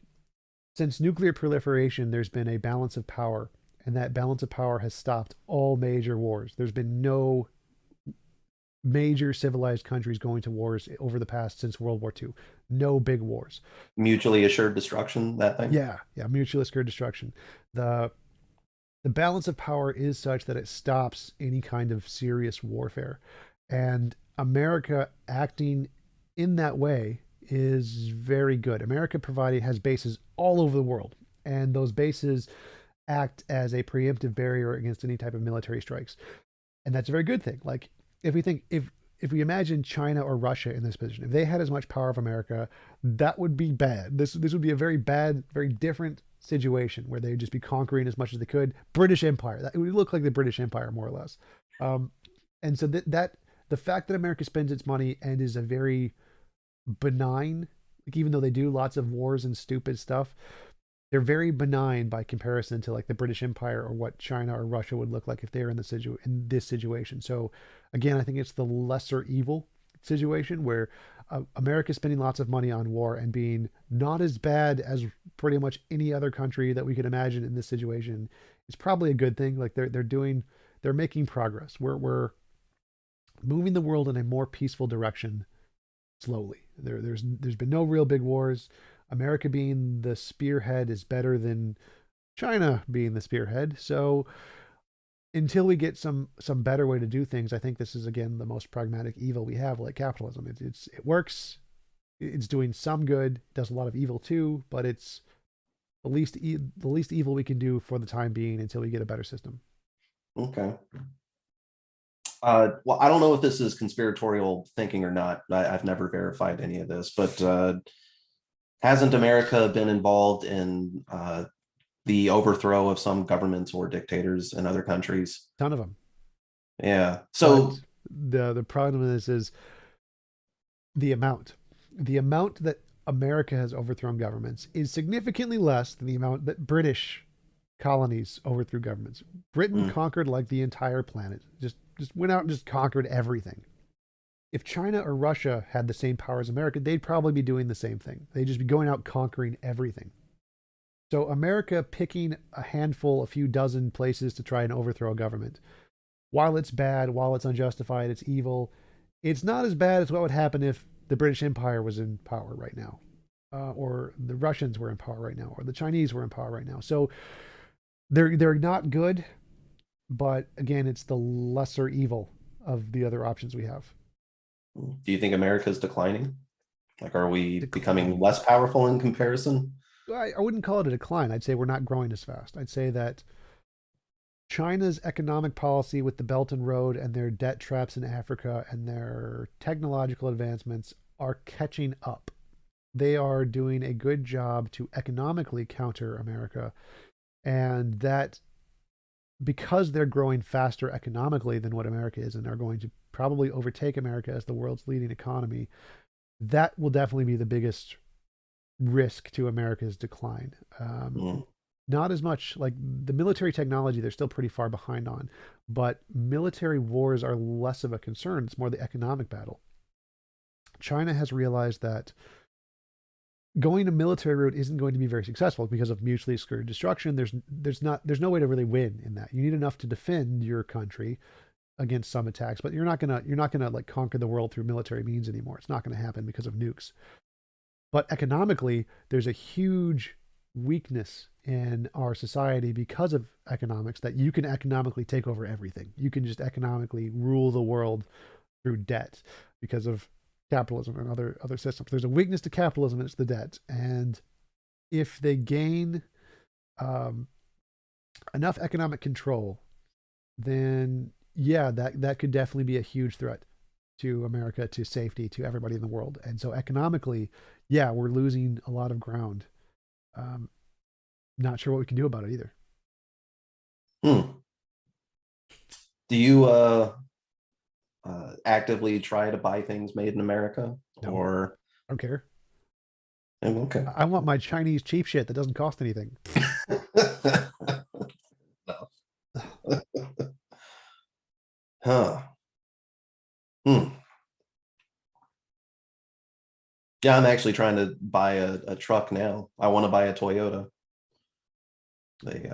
since nuclear proliferation, there's been a balance of power, and that balance of power has stopped all major wars. There's been no major civilized countries going to wars over the past since World War II. No big wars. Mutually assured destruction, that thing. Yeah, yeah, mutually assured destruction. The the balance of power is such that it stops any kind of serious warfare. And America acting in that way is very good. America providing has bases all over the world, and those bases act as a preemptive barrier against any type of military strikes. And that's a very good thing. Like if we think if we imagine China or Russia in this position, if they had as much power of America, that would be bad. This would be a very bad, very different situation where they'd just be conquering as much as they could. British Empire. That it would look like the British Empire more or less. Um, and so that the fact that America spends its money and is a very benign, like even though they do lots of wars and stupid stuff, they're very benign by comparison to like the British Empire or what China or Russia would look like if they're in this situation. So again, I think it's the lesser evil situation where America spending lots of money on war and being not as bad as pretty much any other country that we could imagine in this situation is probably a good thing. Like they're making progress. We're moving the world in a more peaceful direction slowly. There's been no real big wars. America being the spearhead is better than China being the spearhead. So until we get some better way to do things, I think this is again the most pragmatic evil we have, like capitalism. It works. It's doing some good. Does a lot of evil too, but it's the least evil we can do for the time being until we get a better system. Okay. Well, I don't know if this is conspiratorial thinking or not. I've never verified any of this, but hasn't America been involved in the overthrow of some governments or dictators in other countries? Ton of them. Yeah. So, But the problem is the amount. The amount that America has overthrown governments is significantly less than the amount that British colonies overthrew governments. Britain conquered like the entire planet. Just went out and just conquered everything. If China or Russia had the same power as America, they'd probably be doing the same thing. They'd just be going out conquering everything. So America picking a handful, a few dozen places to try and overthrow a government, while it's bad, while it's unjustified, it's evil, it's not as bad as what would happen if the British Empire was in power right now, or the Russians were in power right now, or the Chinese were in power right now. So they're not good, but again, it's the lesser evil of the other options we have. do you think America's declining? Like, are we becoming Declining. less powerful in comparison? I wouldn't call it a decline. I'd say we're not growing as fast. I'd say that China's economic policy with the Belt and Road and their debt traps in Africa and their technological advancements are catching up. They are doing a good job to economically counter America. And that because they're growing faster economically than what America is and are going to probably overtake America as the world's leading economy, that will definitely be the biggest risk to America's decline. Not as much like the military technology, they're still pretty far behind on, but military wars are less of a concern. It's more the economic battle. China has realized that going a military route isn't going to be very successful because of mutually exclusive destruction. There's no way to really win in that. You need enough to defend your country against some attacks, but you're not gonna like conquer the world through military means anymore. It's not going to happen because of nukes. But economically, there's a huge weakness in our society because of economics that you can economically take over everything. You can just economically rule the world through debt because of capitalism and other systems. There's a weakness to capitalism, and it's the debt. And if they gain enough economic control, then yeah, that could definitely be a huge threat to America, to safety, to everybody in the world. And so economically, yeah, we're losing a lot of ground. Not sure what we can do about it either. Do you actively try to buy things made in America? No, Or I don't care. okay. I want my Chinese cheap shit that doesn't cost anything. Huh. Hmm. Yeah, I'm actually trying to buy a truck now. I want to buy a Toyota. They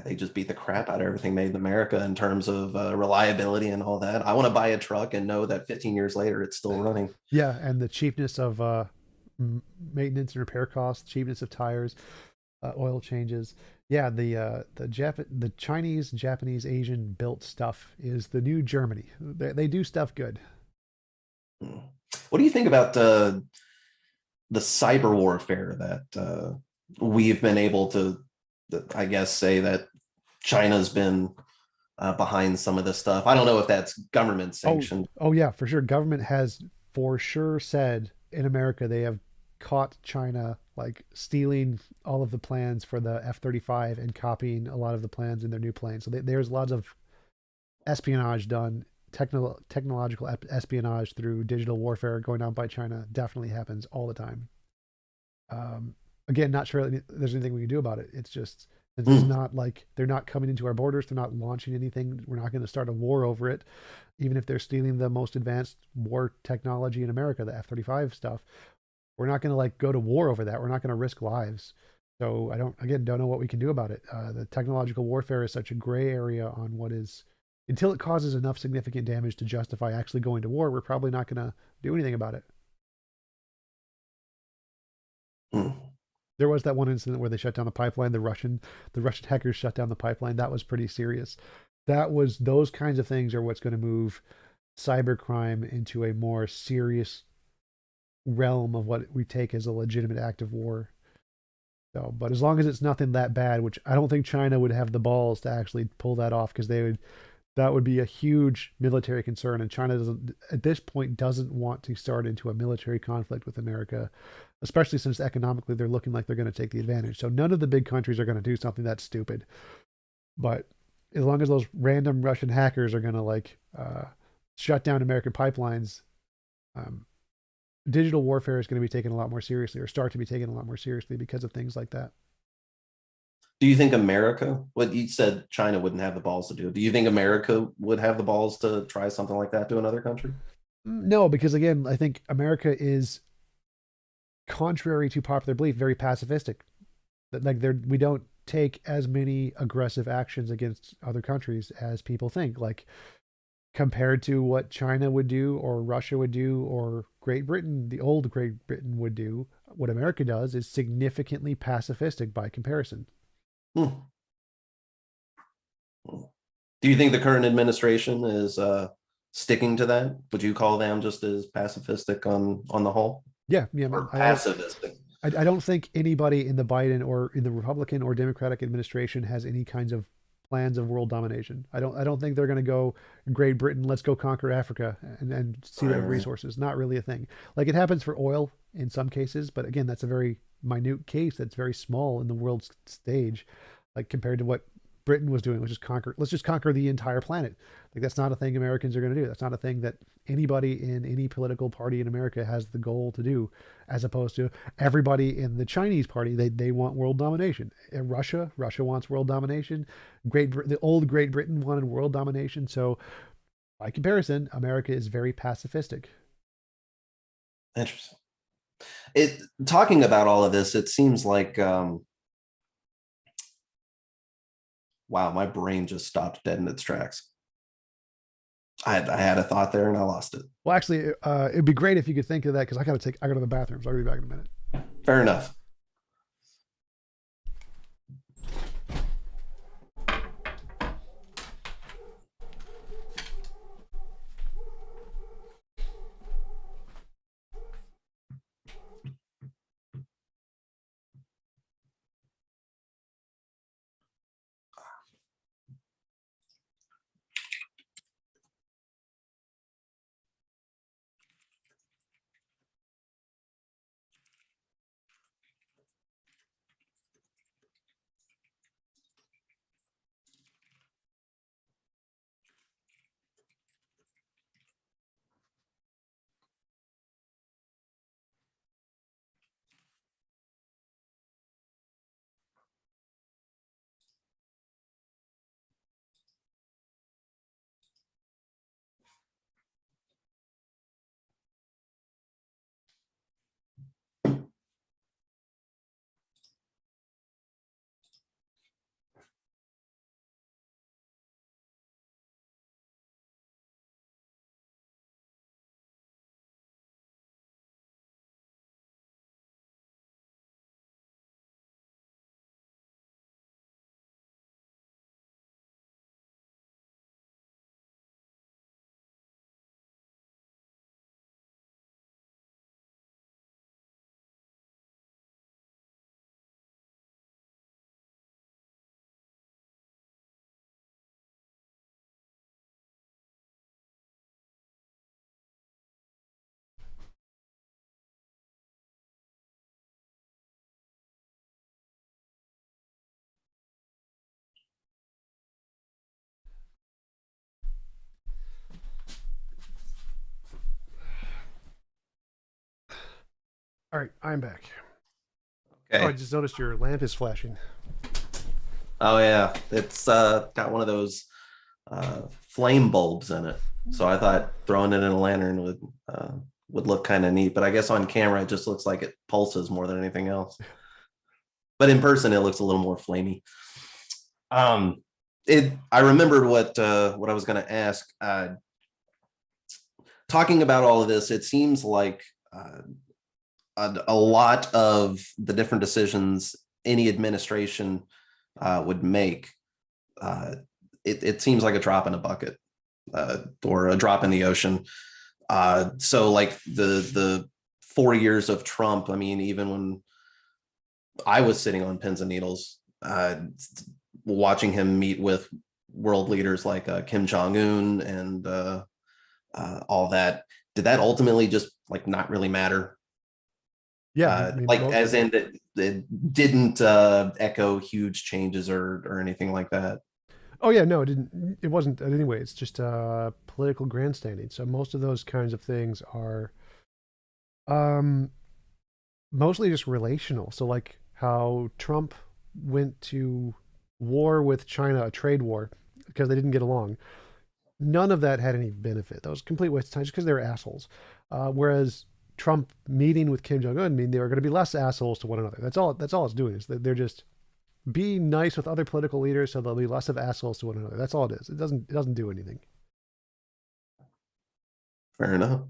they just beat the crap out of everything made in America in terms of reliability and all that. I want to buy a truck and know that 15 years later it's still running. Yeah, and the cheapness of maintenance and repair costs, cheapness of tires, oil changes. Yeah, the Chinese, Japanese, Asian built stuff is the new Germany. They do stuff good. Hmm. What do you think about the cyber warfare that we've been able to, I guess, say that China's been behind some of this stuff? I don't know if that's government Oh, sanctioned. oh yeah, for sure. Government has for sure said in America they have caught China like stealing all of the plans for the F-35 and copying a lot of the plans in their new planes. So there's lots of espionage done, technological espionage through digital warfare going on by China. Definitely happens all the time. Um, Again, not sure there's anything we can do about it. It's just since it's Hmm. not like they're not coming into our borders, they're not launching anything. We're not going to start a war over it, even if they're stealing the most advanced war technology in America, the F-35 stuff. We're not going to like go to war over that. We're not going to risk lives. So I don't know what we can do about it. The technological warfare is such a gray area on what is until it causes enough significant damage to justify actually going to war. We're probably not going to do anything about it. Hmm. There was that one incident where they shut down the pipeline. The Russian hackers shut down the pipeline. That was pretty serious. That was those kinds of things are what's going to move cybercrime into a more serious realm of what we take as a legitimate act of war. So, but as long as it's nothing that bad, which I don't think China would have the balls to actually pull that off because that would be a huge military concern, and China doesn't at this point doesn't want to start into a military conflict with America, especially since economically they're looking like they're going to take the advantage. So none of the big countries are going to do something that's stupid. But as long as those random Russian hackers are going to shut down American pipelines, um, digital warfare is going to be taken a lot more seriously, or start to be taken a lot more seriously because of things like that. Do you think America, what you said China wouldn't have the balls to do, do you think America would have the balls to try something like that to another country? No, because again, I think America is, contrary to popular belief, very pacifistic. That like we don't take as many aggressive actions against other countries as people think. Like compared to what China would do or Russia would do or Great Britain, the old Great Britain would do, what America does is significantly pacifistic by comparison. Hmm. Do you think the current administration is sticking to that? Would you call them just as pacifistic on the whole, Yeah, yeah. I mean, or pacific? I don't think anybody in the Biden or in the Republican or Democratic administration has any kinds of plans of world domination. I don't think they're going to go Great Britain, let's go conquer Africa and see Right, their right. resources. Not really a thing. Like it happens for oil in some cases, but again, that's a very minute case that's very small in the world stage, like compared to what Britain was doing, which is conquer. Let's just conquer the entire planet. Like that's not a thing Americans are going to do. That's not a thing that anybody in any political party in America has the goal to do, as opposed to everybody in the Chinese party. They want world domination. In Russia wants world domination. The old Great Britain wanted world domination. So by comparison, America is very pacifistic. Interesting. It talking about all of this, it seems like wow, my brain just stopped dead in its tracks. I had a thought there and I lost it. Well, actually, it'd be great if you could think of that because I go to the bathroom, so I'll be back in a minute. Fair enough. All right, I'm back. Oh, I Okay. just noticed your lamp is flashing. Oh yeah, it's got one of those flame bulbs in it. So I thought throwing it in a lantern would look kind of neat, but I guess on camera it just looks like it pulses more than anything else. But in person it looks a little more flamey. Um, it I remembered what I was going to ask. Talking about all of this, it seems like a lot of the different decisions any administration would make, uh, it seems like a drop in a bucket, or a drop in the ocean. So like the 4 years of Trump, I mean, even when I was sitting on pins and needles, watching him meet with world leaders like Kim Jong Un and all that, did that ultimately just like not really matter? Yeah, I mean, Like most. as in that it didn't echo huge changes or anything like that. Oh yeah, no, it didn't. It wasn't anyway. It's just political grandstanding. So most of those kinds of things are um, mostly just relational. So like how Trump went to war with China, a trade war, because they didn't get along. None of that had any benefit. That was a complete waste of time just because they were assholes. Whereas Trump meeting with Kim Jong Un, I mean, they were going to be less assholes to one another. That's all. That's all it's doing is they're just be nice with other political leaders so they'll be less of assholes to one another. That's all it is. It doesn't do anything. Fair enough.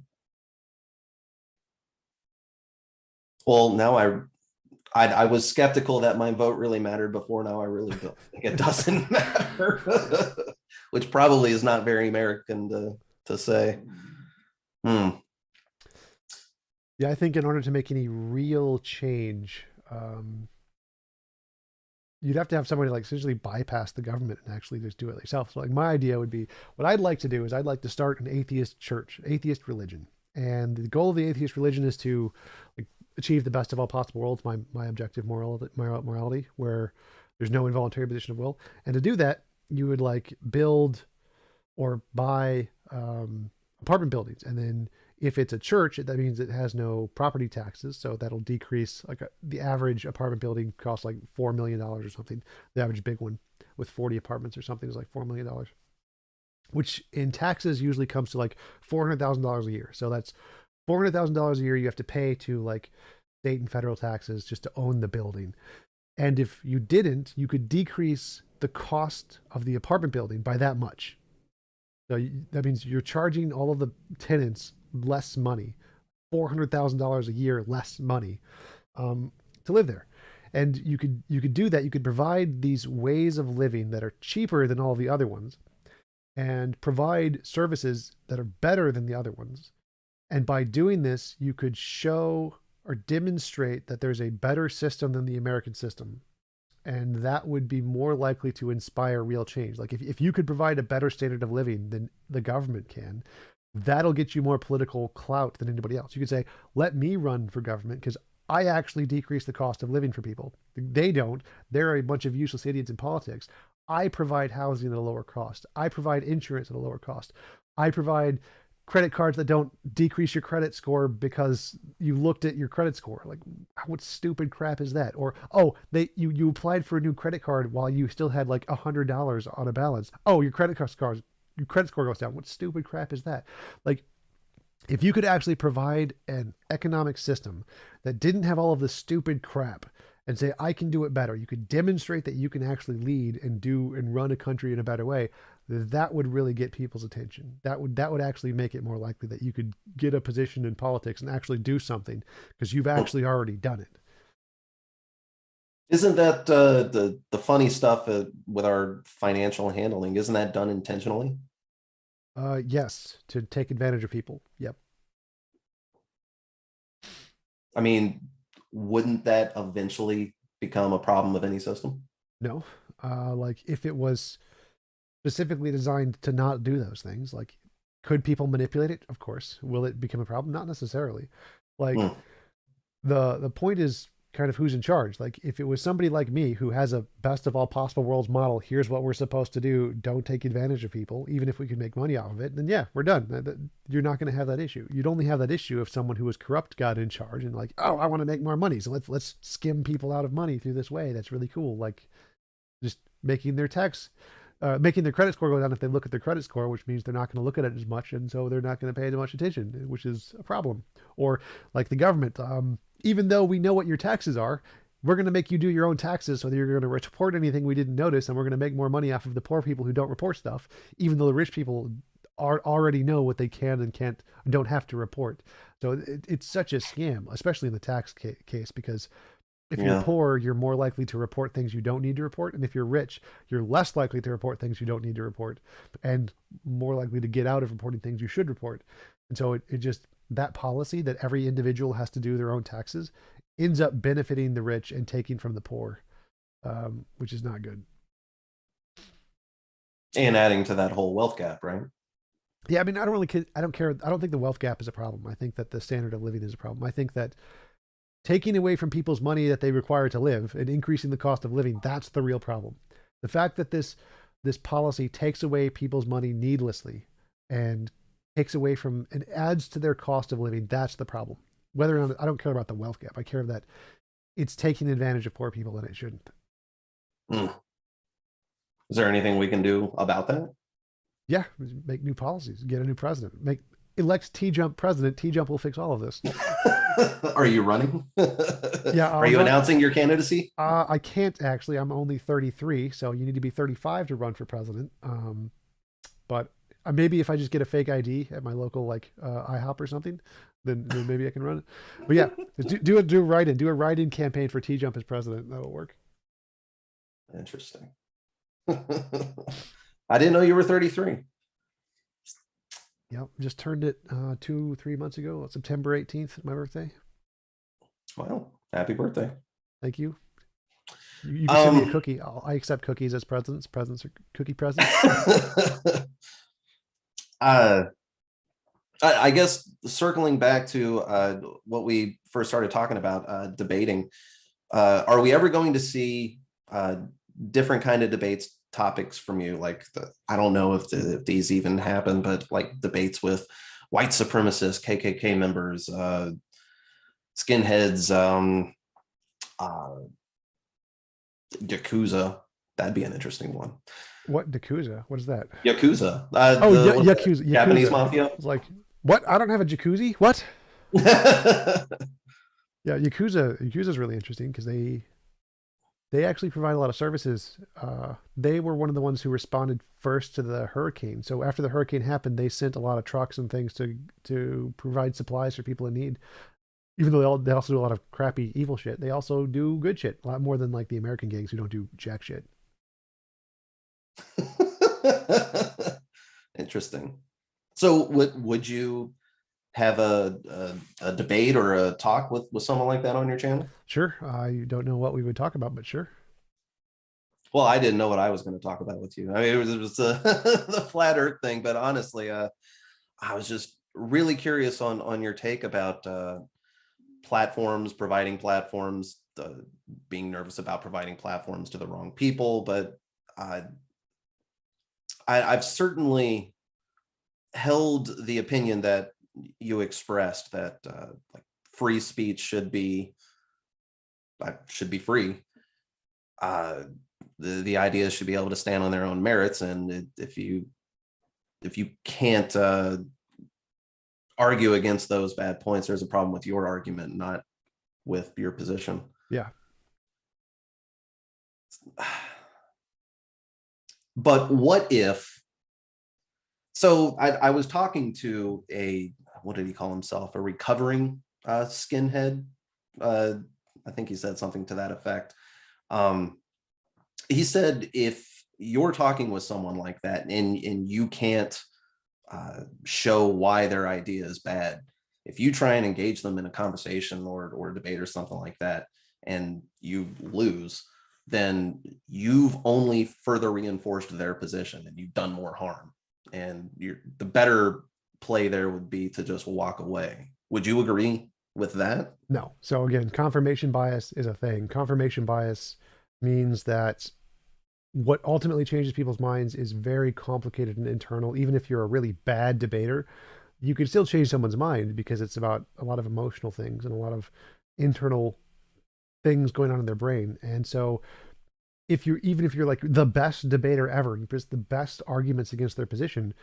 Well, now I was skeptical that my vote really mattered before. Now I really don't think it doesn't matter, which probably is not very American to say. Hmm. Yeah, I think in order to make any real change, you'd have to have somebody like essentially bypass the government and actually just do it yourself. So like my idea would be what I'd like to do is I'd like to start an atheist church, atheist religion. And the goal of the atheist religion is to like achieve the best of all possible worlds, my objective morality, where there's no involuntary position of will. And to do that, you would like build or buy apartment buildings. And then if it's a church, that means it has no property taxes. So that'll decrease like the average apartment building costs like $4 million or something. The average big one with 40 apartments or something is like $4 million, which in taxes usually comes to like $400,000 a year. So that's $400,000 a year you have to pay to like state and federal taxes just to own the building. And if you didn't, you could decrease the cost of the apartment building by that much. So that means you're charging all of the tenants less money, $400,000 a year less money to live there. And you could do that. You could provide these ways of living that are cheaper than all the other ones, and provide services that are better than the other ones. And by doing this, you could show or demonstrate that there's a better system than the American system, and that would be more likely to inspire real change. Like if you could provide a better standard of living than the government can, that'll get you more political clout than anybody else. You could say, let me run for government because I actually decrease the cost of living for people. They don't. They're a bunch of useless idiots in politics. I provide housing at a lower cost. I provide insurance at a lower cost. I provide credit cards that don't decrease your credit score because you looked at your credit score. Like, what stupid crap is that? Or, oh, you applied for a new credit card while you still had like $100 on a balance. Oh, your credit score goes down. What stupid crap is that? Like, if you could actually provide an economic system that didn't have all of this stupid crap and say, I can do it better, you could demonstrate that you can actually lead and do and run a country in a better way, that would really get people's attention. That would actually make it more likely that you could get a position in politics and actually do something because you've actually already done it. Isn't that the funny stuff with our financial handling? Isn't that done intentionally? Yes, to take advantage of people. Yep. I mean, wouldn't that eventually become a problem of any system? No. Like if it was specifically designed to not do those things, like could people manipulate it? Of course. Will it become a problem? Not necessarily. Like Hmm. the point is kind of who's in charge. Like if it was somebody like me who has a best of all possible worlds model, here's what we're supposed to do, don't take advantage of people, even if we can make money off of it, then yeah, we're done. You're not going to have that issue. You'd only have that issue if someone who was corrupt got in charge and like, oh, I want to make more money, so let's skim people out of money through this way. That's really cool. Like just making their making their credit score go down if they look at their credit score, which means they're not going to look at it as much, and so they're not going to pay as much attention, which is a problem. Or like the government, even though we know what your taxes are, we're going to make you do your own taxes, so that you're going to report anything we didn't notice, and we're going to make more money off of the poor people who don't report stuff, even though the rich people already know what they can and can't, don't have to report. So it's such a scam, especially in the tax case, because if you're poor, you're more likely to report things you don't need to report. And if you're rich, you're less likely to report things you don't need to report and more likely to get out of reporting things you should report. And so it just, that policy that every individual has to do their own taxes ends up benefiting the rich and taking from the poor, which is not good. And adding to that whole wealth gap, right? Yeah, I mean, I don't care. I don't think the wealth gap is a problem. I think that the standard of living is a problem. I think that taking away from people's money that they require to live and increasing the cost of living, that's the real problem. The fact that this policy takes away people's money needlessly and takes away from and adds to their cost of living, that's the problem. Whether or not, I don't care about the wealth gap. I care that it's taking advantage of poor people and it shouldn't. Is there anything we can do about that? Yeah, make new policies, get a new president, elect TJump president. TJump will fix all of this. Are you running? Yeah. Are you announcing your candidacy? I can't actually. I'm only 33, so you need to be 35 to run for president. But maybe if I just get a fake ID at my local IHOP or something, then maybe I can run it. But yeah, do a write-in. Do a write-in campaign for TJump as president. That'll work. Interesting. I didn't know you were 33. Yep, just turned it 2-3 months ago, September 18th, my birthday. Wow, happy birthday. Thank you. You can send me a cookie. I accept cookies as presents. Presents are cookie presents. I guess circling back to what we first started talking about, debating, are we ever going to see different kind of debates topics from you? Like I don't know if these even happen, but like debates with white supremacists, KKK members, skinheads, Yakuza. That'd be an interesting one. What Yakuza? What is that? Yakuza. Yakuza. Japanese mafia. It's like, what? I don't have a jacuzzi? What? Yeah, Yakuza is really interesting because they actually provide a lot of services. They were one of the ones who responded first to the hurricane. So after the hurricane happened, they sent a lot of trucks and things to provide supplies for people in need. Even though they also do a lot of crappy, evil shit, they also do good shit. A lot more than like the American gangs who don't do jack shit. Interesting. So would you have a debate or a talk with someone like that on your channel? Sure. I don't know what we would talk about, but sure. Well, I didn't know what I was going to talk about with you. I mean, it was the flat earth thing, but honestly, I was just really curious on your take about platforms, providing platforms, being nervous about providing platforms to the wrong people. But I've certainly held the opinion that you expressed, that like free speech should be free. The ideas should be able to stand on their own merits, and if you can't argue against those bad points, there's a problem with your argument, not with your position. Yeah. But what if? So I was talking to what did he call himself? A recovering skinhead. I think he said something to that effect. He said if you're talking with someone like that and you can't show why their idea is bad, if you try and engage them in a conversation or debate or something like that and you lose, then you've only further reinforced their position and you've done more harm. And the better play there would be to just walk away. Would you agree with that? No. So again, confirmation bias is a thing. Confirmation bias means that what ultimately changes people's minds is very complicated and internal. Even if you're a really bad debater, you can still change someone's mind because it's about a lot of emotional things and a lot of internal things going on in their brain. And so if you're even if you're like the best debater ever, you present the best arguments against their position,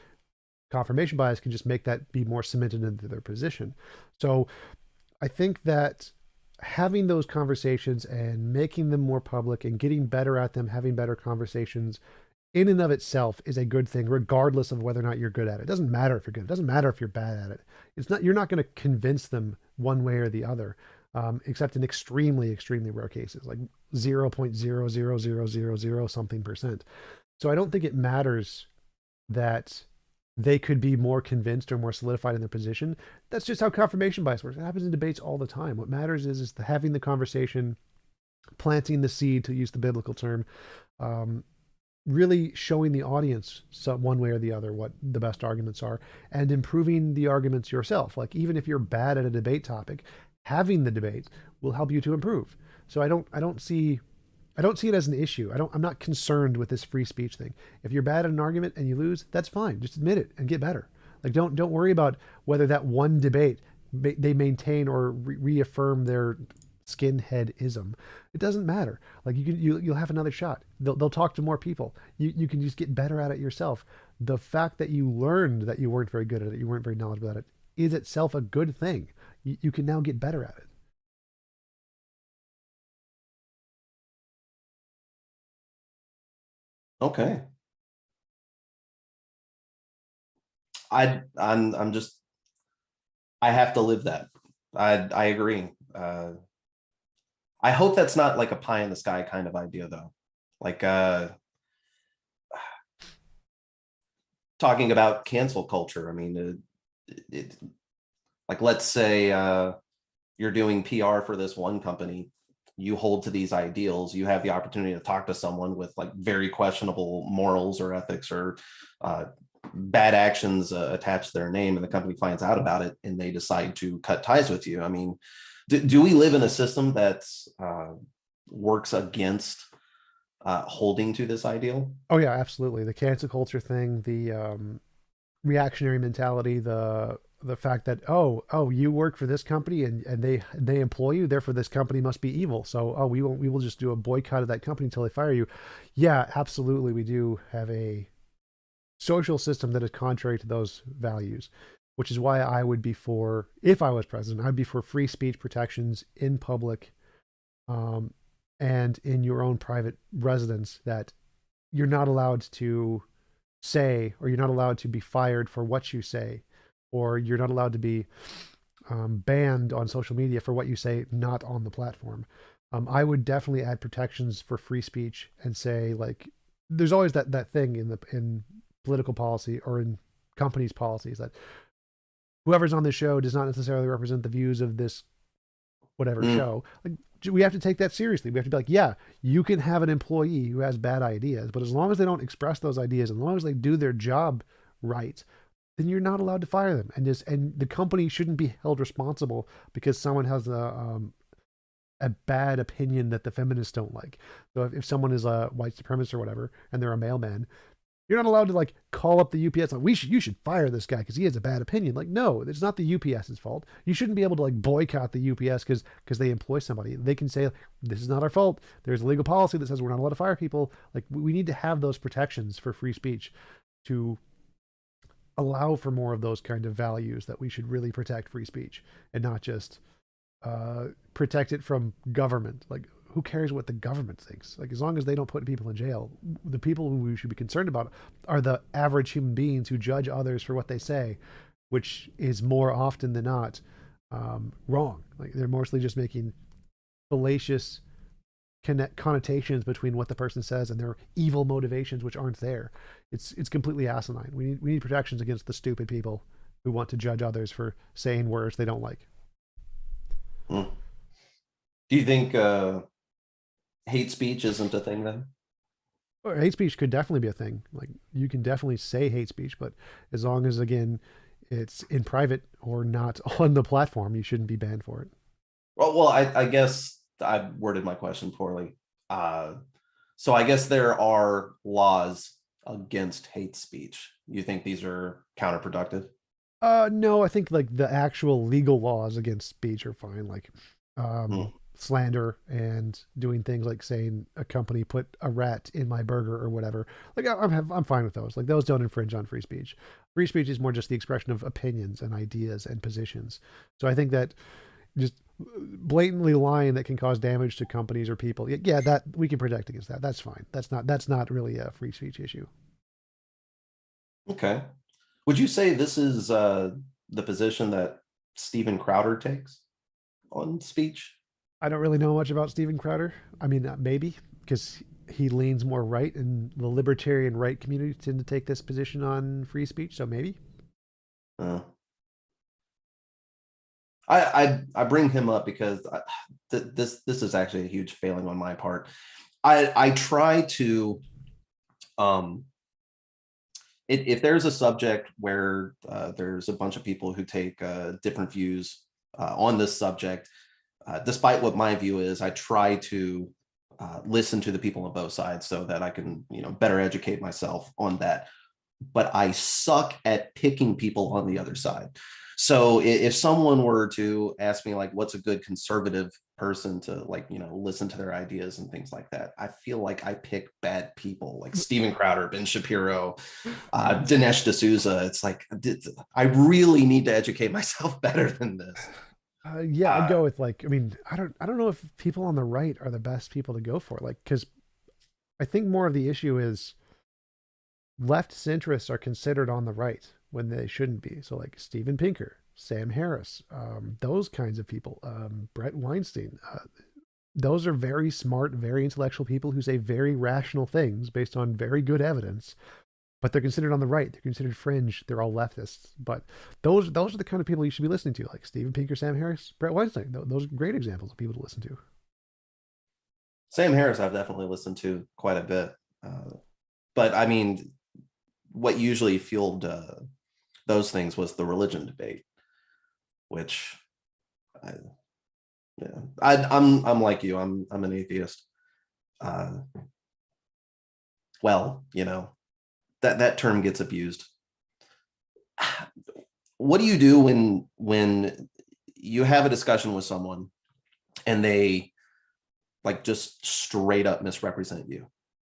confirmation bias can just make that be more cemented into their position. So I think that having those conversations and making them more public and getting better at them, having better conversations in and of itself is a good thing, regardless of whether or not you're good at it. It doesn't matter if you're good. It doesn't matter if you're bad at it. It's not, you're not going to convince them one way or the other, except in extremely, extremely rare cases, like 0.00000 something percent. So I don't think it matters that they could be more convinced or more solidified in their position. That's just how confirmation bias works. It happens in debates all the time. What matters is having the conversation, planting the seed, to use the biblical term, um, really showing the audience one way or the other what the best arguments are, and improving the arguments yourself. Like even if you're bad at a debate topic, having the debate will help you to improve. So I don't see it as an issue. I'm not concerned with this free speech thing. If you're bad at an argument and you lose, that's fine. Just admit it and get better. Like don't worry about whether that one debate they maintain or reaffirm their skinheadism. It doesn't matter. Like you'll have another shot. They'll talk to more people. You can just get better at it yourself. The fact that you learned that you weren't very good at it, you weren't very knowledgeable at it, is itself a good thing. You can now get better at it. Okay. I'm just, I have to live that. I agree. I hope that's not like a pie in the sky kind of idea though. Like talking about cancel culture. I mean, it like let's say you're doing PR for this one company, you hold to these ideals, you have the opportunity to talk to someone with like very questionable morals or ethics or bad actions attached to their name, and the company finds out about it and they decide to cut ties with you. I mean, do we live in a system that works against holding to this ideal? Oh yeah, absolutely. The cancel culture thing, the reactionary mentality, the fact that you work for this company and they employ you, therefore this company must be evil. So we will just do a boycott of that company until they fire you. Yeah, absolutely. We do have a social system that is contrary to those values, which is why I would be for, if I was president, I'd be for free speech protections in public, um, and in your own private residence, that you're not allowed to say, or you're not allowed to be fired for what you say, or you're not allowed to be banned on social media for what you say, not on the platform. I would definitely add protections for free speech and say, like, there's always that thing in political policy or in companies' policies that whoever's on this show does not necessarily represent the views of this whatever show. Like, we have to take that seriously. We have to be like, yeah, you can have an employee who has bad ideas, but as long as they don't express those ideas, as long as they do their job right, then you're not allowed to fire them. And the company shouldn't be held responsible because someone has a bad opinion that the feminists don't like. So if someone is a white supremacist or whatever, and they're a mailman, you're not allowed to like call up the UPS like you should fire this guy because he has a bad opinion. Like, no, it's not the UPS's fault. You shouldn't be able to like boycott the UPS because they employ somebody. They can say this is not our fault. There's a legal policy that says we're not allowed to fire people. Like we need to have those protections for free speech to allow for more of those kind of values, that we should really protect free speech and not just protect it from government. Like, who cares what the government thinks? Like, as long as they don't put people in jail, the people who we should be concerned about are the average human beings who judge others for what they say, which is more often than not wrong. Like, they're mostly just making fallacious connotations between what the person says and their evil motivations, which aren't there. It's completely asinine. We need protections against the stupid people who want to judge others for saying words they don't like. Do you think hate speech isn't a thing then? Or hate speech could definitely be a thing. Like, you can definitely say hate speech, but as long as, again, it's in private or not on the platform, you shouldn't be banned for it. Well, I guess I worded my question poorly. Uh, so I guess there are laws against hate speech. You think these are counterproductive? No, I think like the actual legal laws against speech are fine, like Hmm. slander and doing things like saying a company put a rat in my burger or whatever. Like I'm fine with those. Like those don't infringe on free speech. Free speech is more just the expression of opinions and ideas and positions. So I think that just blatantly lying that can cause damage to companies or people, yeah, that we can protect against that. That's fine. That's not really a free speech issue. Okay. Would you say this is the position that Steven Crowder takes on speech? I don't really know much about Steven Crowder. I mean, maybe because he leans more right, and the libertarian right community tend to take this position on free speech. So maybe. Uh, I bring him up because this is actually a huge failing on my part. I try to um if there's a subject where there's a bunch of people who take different views on this subject, despite what my view is, I try to listen to the people on both sides so that I can, better educate myself on that. But I suck at picking people on the other side. So if someone were to ask me like, what's a good conservative person to like, listen to their ideas and things like that, I feel like I pick bad people like Steven Crowder, Ben Shapiro, Dinesh D'Souza. It's like I really need to educate myself better than this. Yeah, I'd Uh, go with like. I mean, I don't know if people on the right are the best people to go for. Like, because I think more of the issue is left centrists are considered on the right when they shouldn't be. So like Steven Pinker, Sam Harris, those kinds of people, Brett Weinstein. Those are very smart, very intellectual people who say very rational things based on very good evidence, but they're considered on the right. They're considered fringe. They're all leftists. But those are the kind of people you should be listening to, like Steven Pinker, Sam Harris, Brett Weinstein. Those are great examples of people to listen to. Sam Harris, I've definitely listened to quite a bit. But I mean, what usually fueled those things was the religion debate, which I, yeah, I'm like you. I'm an atheist. Uh, well, that term gets abused. What do you do when you have a discussion with someone and they like just straight up misrepresent you?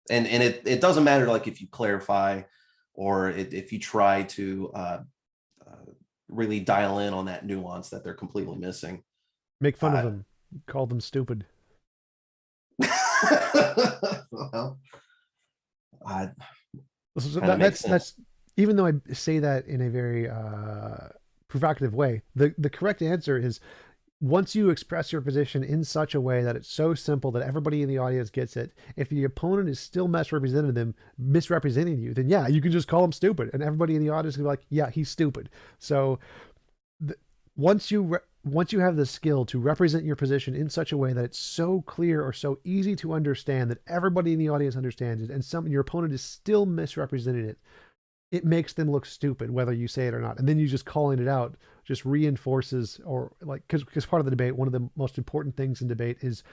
And it doesn't matter like if you clarify or if you try to uh, really dial in on that nuance that they're completely missing. Make fun of Uh, them, call them stupid. well, I So kind of makes sense. that's even though I say that in a very provocative way, the correct answer is once you express your position in such a way that it's so simple that everybody in the audience gets it, if the opponent is still misrepresenting you, then yeah, you can just call them stupid, and everybody in the audience can be like, yeah, he's stupid. So th- once you have the skill to represent your position in such a way that it's so clear or so easy to understand that everybody in the audience understands it, and your opponent is still misrepresenting it, it makes them look stupid whether you say it or not. And then you just calling it out just reinforces, or like, because part of the debate, one of the most important things in debate is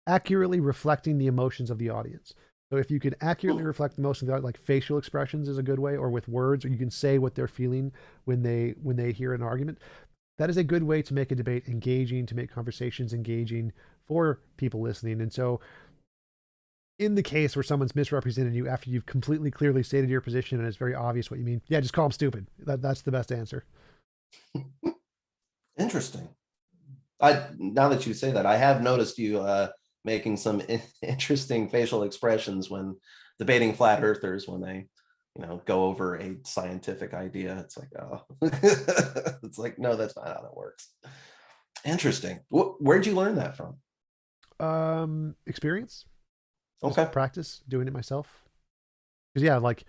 accurately reflecting the emotions of the audience. So if you can accurately reflect the emotions of the audience, like facial expressions is a good way, or with words, or you can say what they're feeling when they hear an argument. That is a good way to make a debate engaging, to make conversations engaging for people listening. And so in the case where someone's misrepresented you after you've completely clearly stated your position and it's very obvious what you mean, yeah, just call them stupid. That's the best answer. Interesting. I now that you say that, I have noticed you making some interesting facial expressions when debating flat earthers when they, go over a scientific idea. It's like, oh, it's like, no, that's not how that works. Interesting. Where'd you learn that from? Experience, just Okay. practice doing it myself. Because yeah, like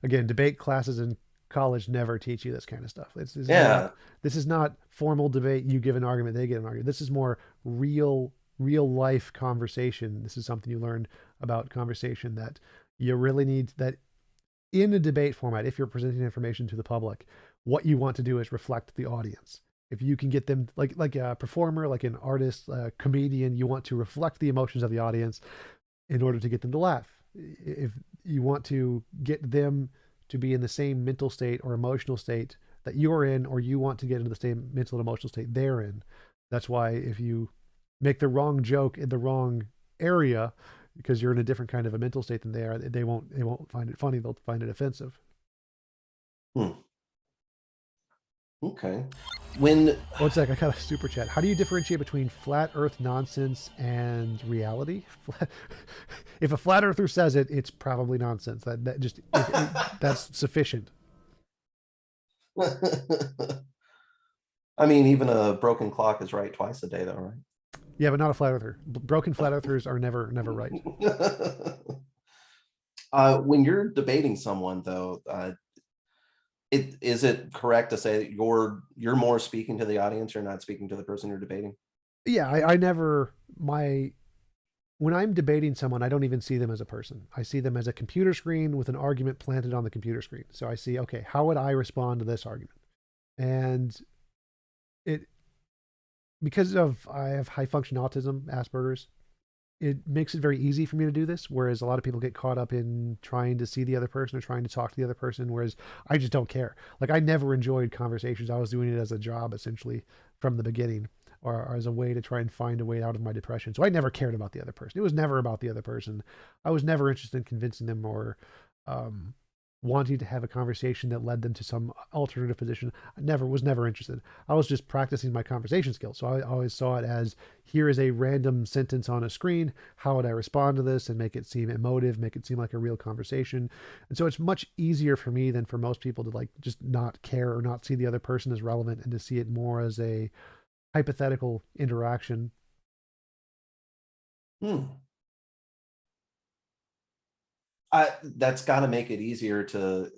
again, debate classes in college never teach you this kind of stuff. Yeah. This is not formal debate. You give an argument, they give an argument. This is more real life conversation. This is something you learn about conversation that you really need that in a debate format. If you're presenting information to the public, what you want to do is reflect the audience. If you can get them, like a performer, like an artist, a comedian, you want to reflect the emotions of the audience in order to get them to laugh. If you want to get them to be in the same mental state or emotional state that you're in, or you want to get into the same mental and emotional state they're in, that's why if you make the wrong joke in the wrong area because you're in a different kind of a mental state than they are, they won't find it funny. They'll find it offensive. Hmm. Okay. When One sec, I got a super chat. How do you differentiate between flat Earth nonsense and reality? If a flat earther says it, it's probably nonsense. That just that's sufficient. I mean, even a broken clock is right twice a day, though, Yeah, but not a flat earther. Broken flat earthers are never right. right? When you're debating someone, though, is it correct to say that you're more speaking to the audience, you're not speaking to the person you're debating? Yeah, I never my when I'm debating someone, I don't even see them as a person. I see them as a computer screen with an argument planted on the computer screen. So I see, okay, how would I respond to this argument? And it because of I have high function autism, Asperger's, it makes it very easy for me to do this. Whereas a lot of people get caught up in trying to see the other person or trying to talk to the other person. Whereas I just don't care. Like I never enjoyed conversations. I was doing it as a job essentially from the beginning, or as a way to try and find a way out of my depression. So I never cared about the other person. It was never about the other person. I was never interested in convincing them or um, wanting to have a conversation that led them to some alternative position. I was never interested. I was just practicing my conversation skills. So I always saw it as here is a random sentence on a screen. How would I respond to this and make it seem emotive, make it seem like a real conversation? And so it's much easier for me than for most people to like just not care or not see the other person as relevant and to see it more as a hypothetical interaction. Hmm. That's got to make it easier to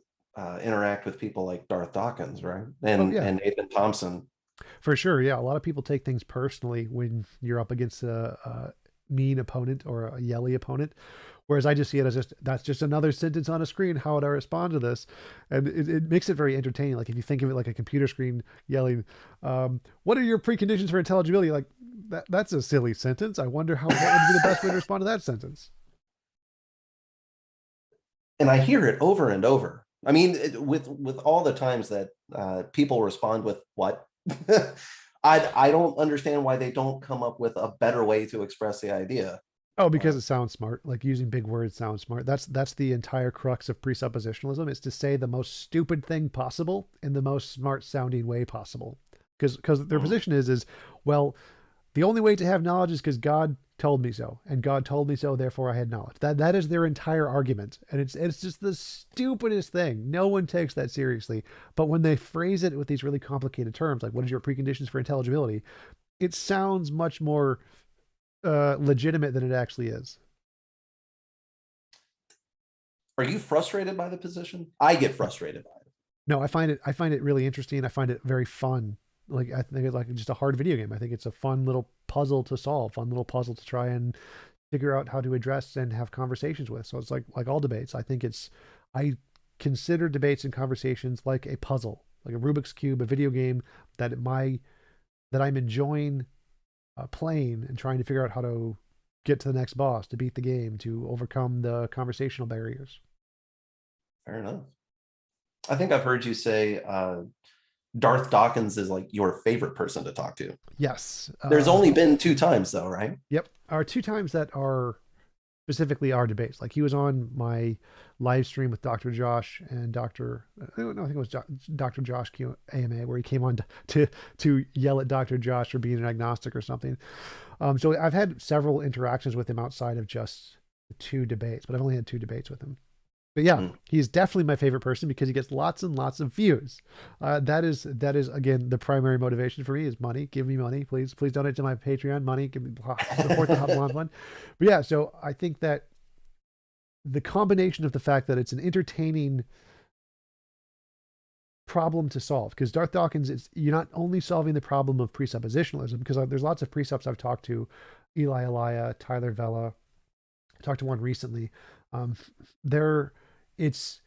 interact with people like Darth Dawkins, right? Oh And yeah, Nathan Thompson. for sure. Yeah, a lot of people take things personally when you're up against a mean opponent or a yelly opponent. Whereas I just see it as just that's just another sentence on a screen. How would I respond to this? And it makes it very entertaining. Like if you think of it like a computer screen yelling, "What are your preconditions for intelligibility?" Like that's a silly sentence. I wonder how what would be the best way to respond to that sentence. And I hear it over and over. I mean, with all the times that people respond with what, I don't understand why they don't come up with a better way to express the idea. Oh, because Uh, it sounds smart. Like using big words sounds smart. That's the entire crux of presuppositionalism is to say the most stupid thing possible in the most smart sounding way possible. Because their mm. position is well, the only way to have knowledge is because God told me so, and God told me so, therefore I had knowledge. That is their entire argument, and it's just the stupidest thing. No one takes that seriously. But when they phrase it with these really complicated terms, like what is your preconditions for intelligibility, it sounds much more legitimate than it actually is. Are you frustrated by the position? I get No, frustrated by it. no, I find it really interesting. I find it very fun. Like I think it's like just a hard video game. I think it's a fun little puzzle to solve, fun little puzzle to try and figure out how to address and have conversations with. So it's like all debates. I consider debates and conversations like a puzzle, like a Rubik's cube, a video game that I'm enjoying playing and trying to figure out how to get to the next boss, to beat the game, to overcome the conversational barriers. Fair enough. I think I've heard you say Darth Dawkins is like your favorite person to talk to. Yes. There's only been two times though, right? Yep. Are two times that are specifically our debates. Like he was on my live stream with Dr. Josh and Dr. No, I think it was Dr. Josh AMA, where he came on to yell at Dr. Josh for being an agnostic or something. So I've had several interactions with him outside of just the two debates, but I've only had two debates with him. But yeah, Mm. he's definitely my favorite person because he gets lots and lots of views. That is again the primary motivation for me is money. Give me money, please. Please donate to my Patreon. Money, give me support the Hot Blonde one. But yeah, so I think that the combination of the fact that it's an entertaining problem to solve, because Darth Dawkins is you're not only solving the problem of presuppositionalism, because there's lots of precepts I've talked to, Eli Elia, Tyler Vela. I talked to one recently. Um, they're it's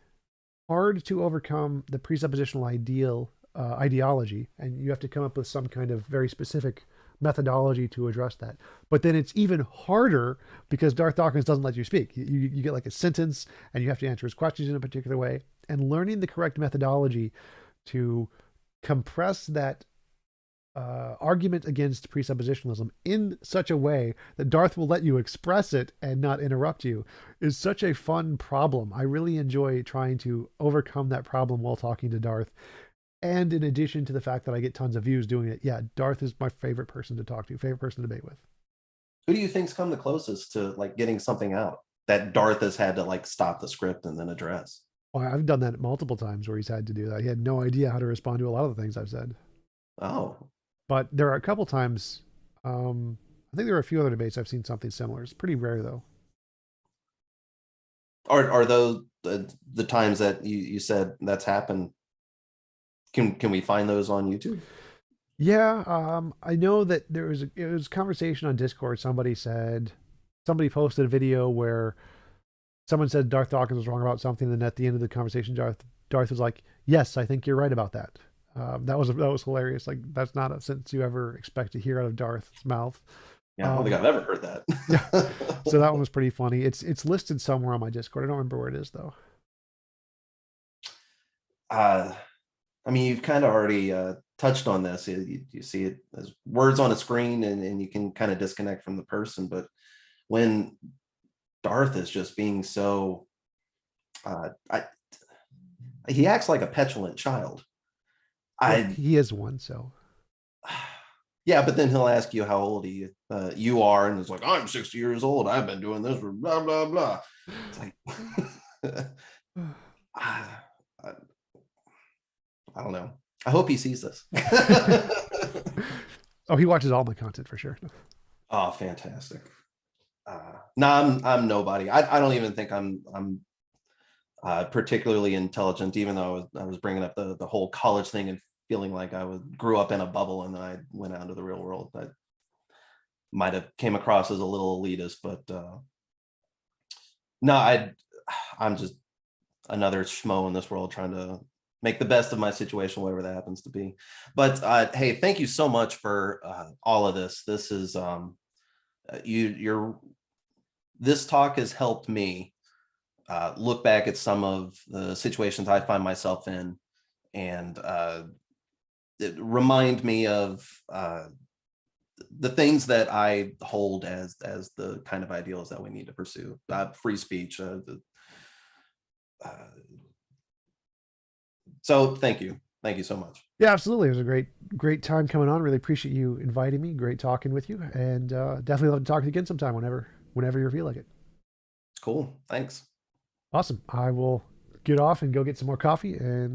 hard to overcome the presuppositional ideology, and you have to come up with some kind of very specific methodology to address that. But then it's even harder because Darth Dawkins doesn't let you speak. You get like a sentence, and you have to answer his questions in a particular way. And learning the correct methodology to compress that argument against presuppositionalism in such a way that Darth will let you express it and not interrupt you is such a fun problem. I really enjoy trying to overcome that problem while talking to Darth. And in addition to the fact that I get tons of views doing it, yeah, Darth is my favorite person to talk to, favorite person to debate with. Who do you think's come the closest to like getting something out that Darth has had to like stop the script and then address? Well, I've done that multiple times where he's had to do that. He had no idea how to respond to a lot of the things I've said. Oh, But there are a couple times, I think there are a few other debates I've seen something similar. It's pretty rare though. are those the times that you said that's happened? Can we find those on YouTube? Yeah, I know that it was a conversation on Discord. Somebody posted a video where someone said Darth Dawkins was wrong about something, and at the end of the conversation, Darth was like, "Yes, I think you're right about that." That was hilarious. Like that's not a sentence you ever expect to hear out of Darth's mouth. Yeah, I don't think I've ever heard that. Yeah, so that one was pretty funny. It's listed somewhere on my Discord. I don't remember where it is though. uh, I mean, you've kind of already touched on this. You see it as words on a screen, and you can kind of disconnect from the person. But when Darth is just being so, I, he acts like a petulant child. Well, I he is one, so Yeah, but then he'll ask you how old you are, and it's like, I'm 60 years old. I've been doing this for blah blah blah. It's like I, I I don't know. I hope he sees this. oh, he watches all my content for sure. Oh, fantastic. No, I'm nobody. I don't even think I'm particularly intelligent, even though I was bringing up the whole college thing and feeling like grew up in a bubble and then I went out into the real world. That might have came across as a little elitist, but no, I'm just another schmo in this world trying to make the best of my situation, whatever that happens to be. But hey, thank you so much for all of this. This is you're this talk has helped me look back at some of the situations I find myself in and remind me of the things that I hold as the kind of ideals that we need to pursue. Free speech. So thank you. Thank you so much. Yeah, absolutely. It was a great time coming on. Really appreciate you inviting me. Great talking with you, and definitely love to talk to you again sometime whenever you feel like it. Cool. Thanks. Awesome. I will get off and go get some more coffee and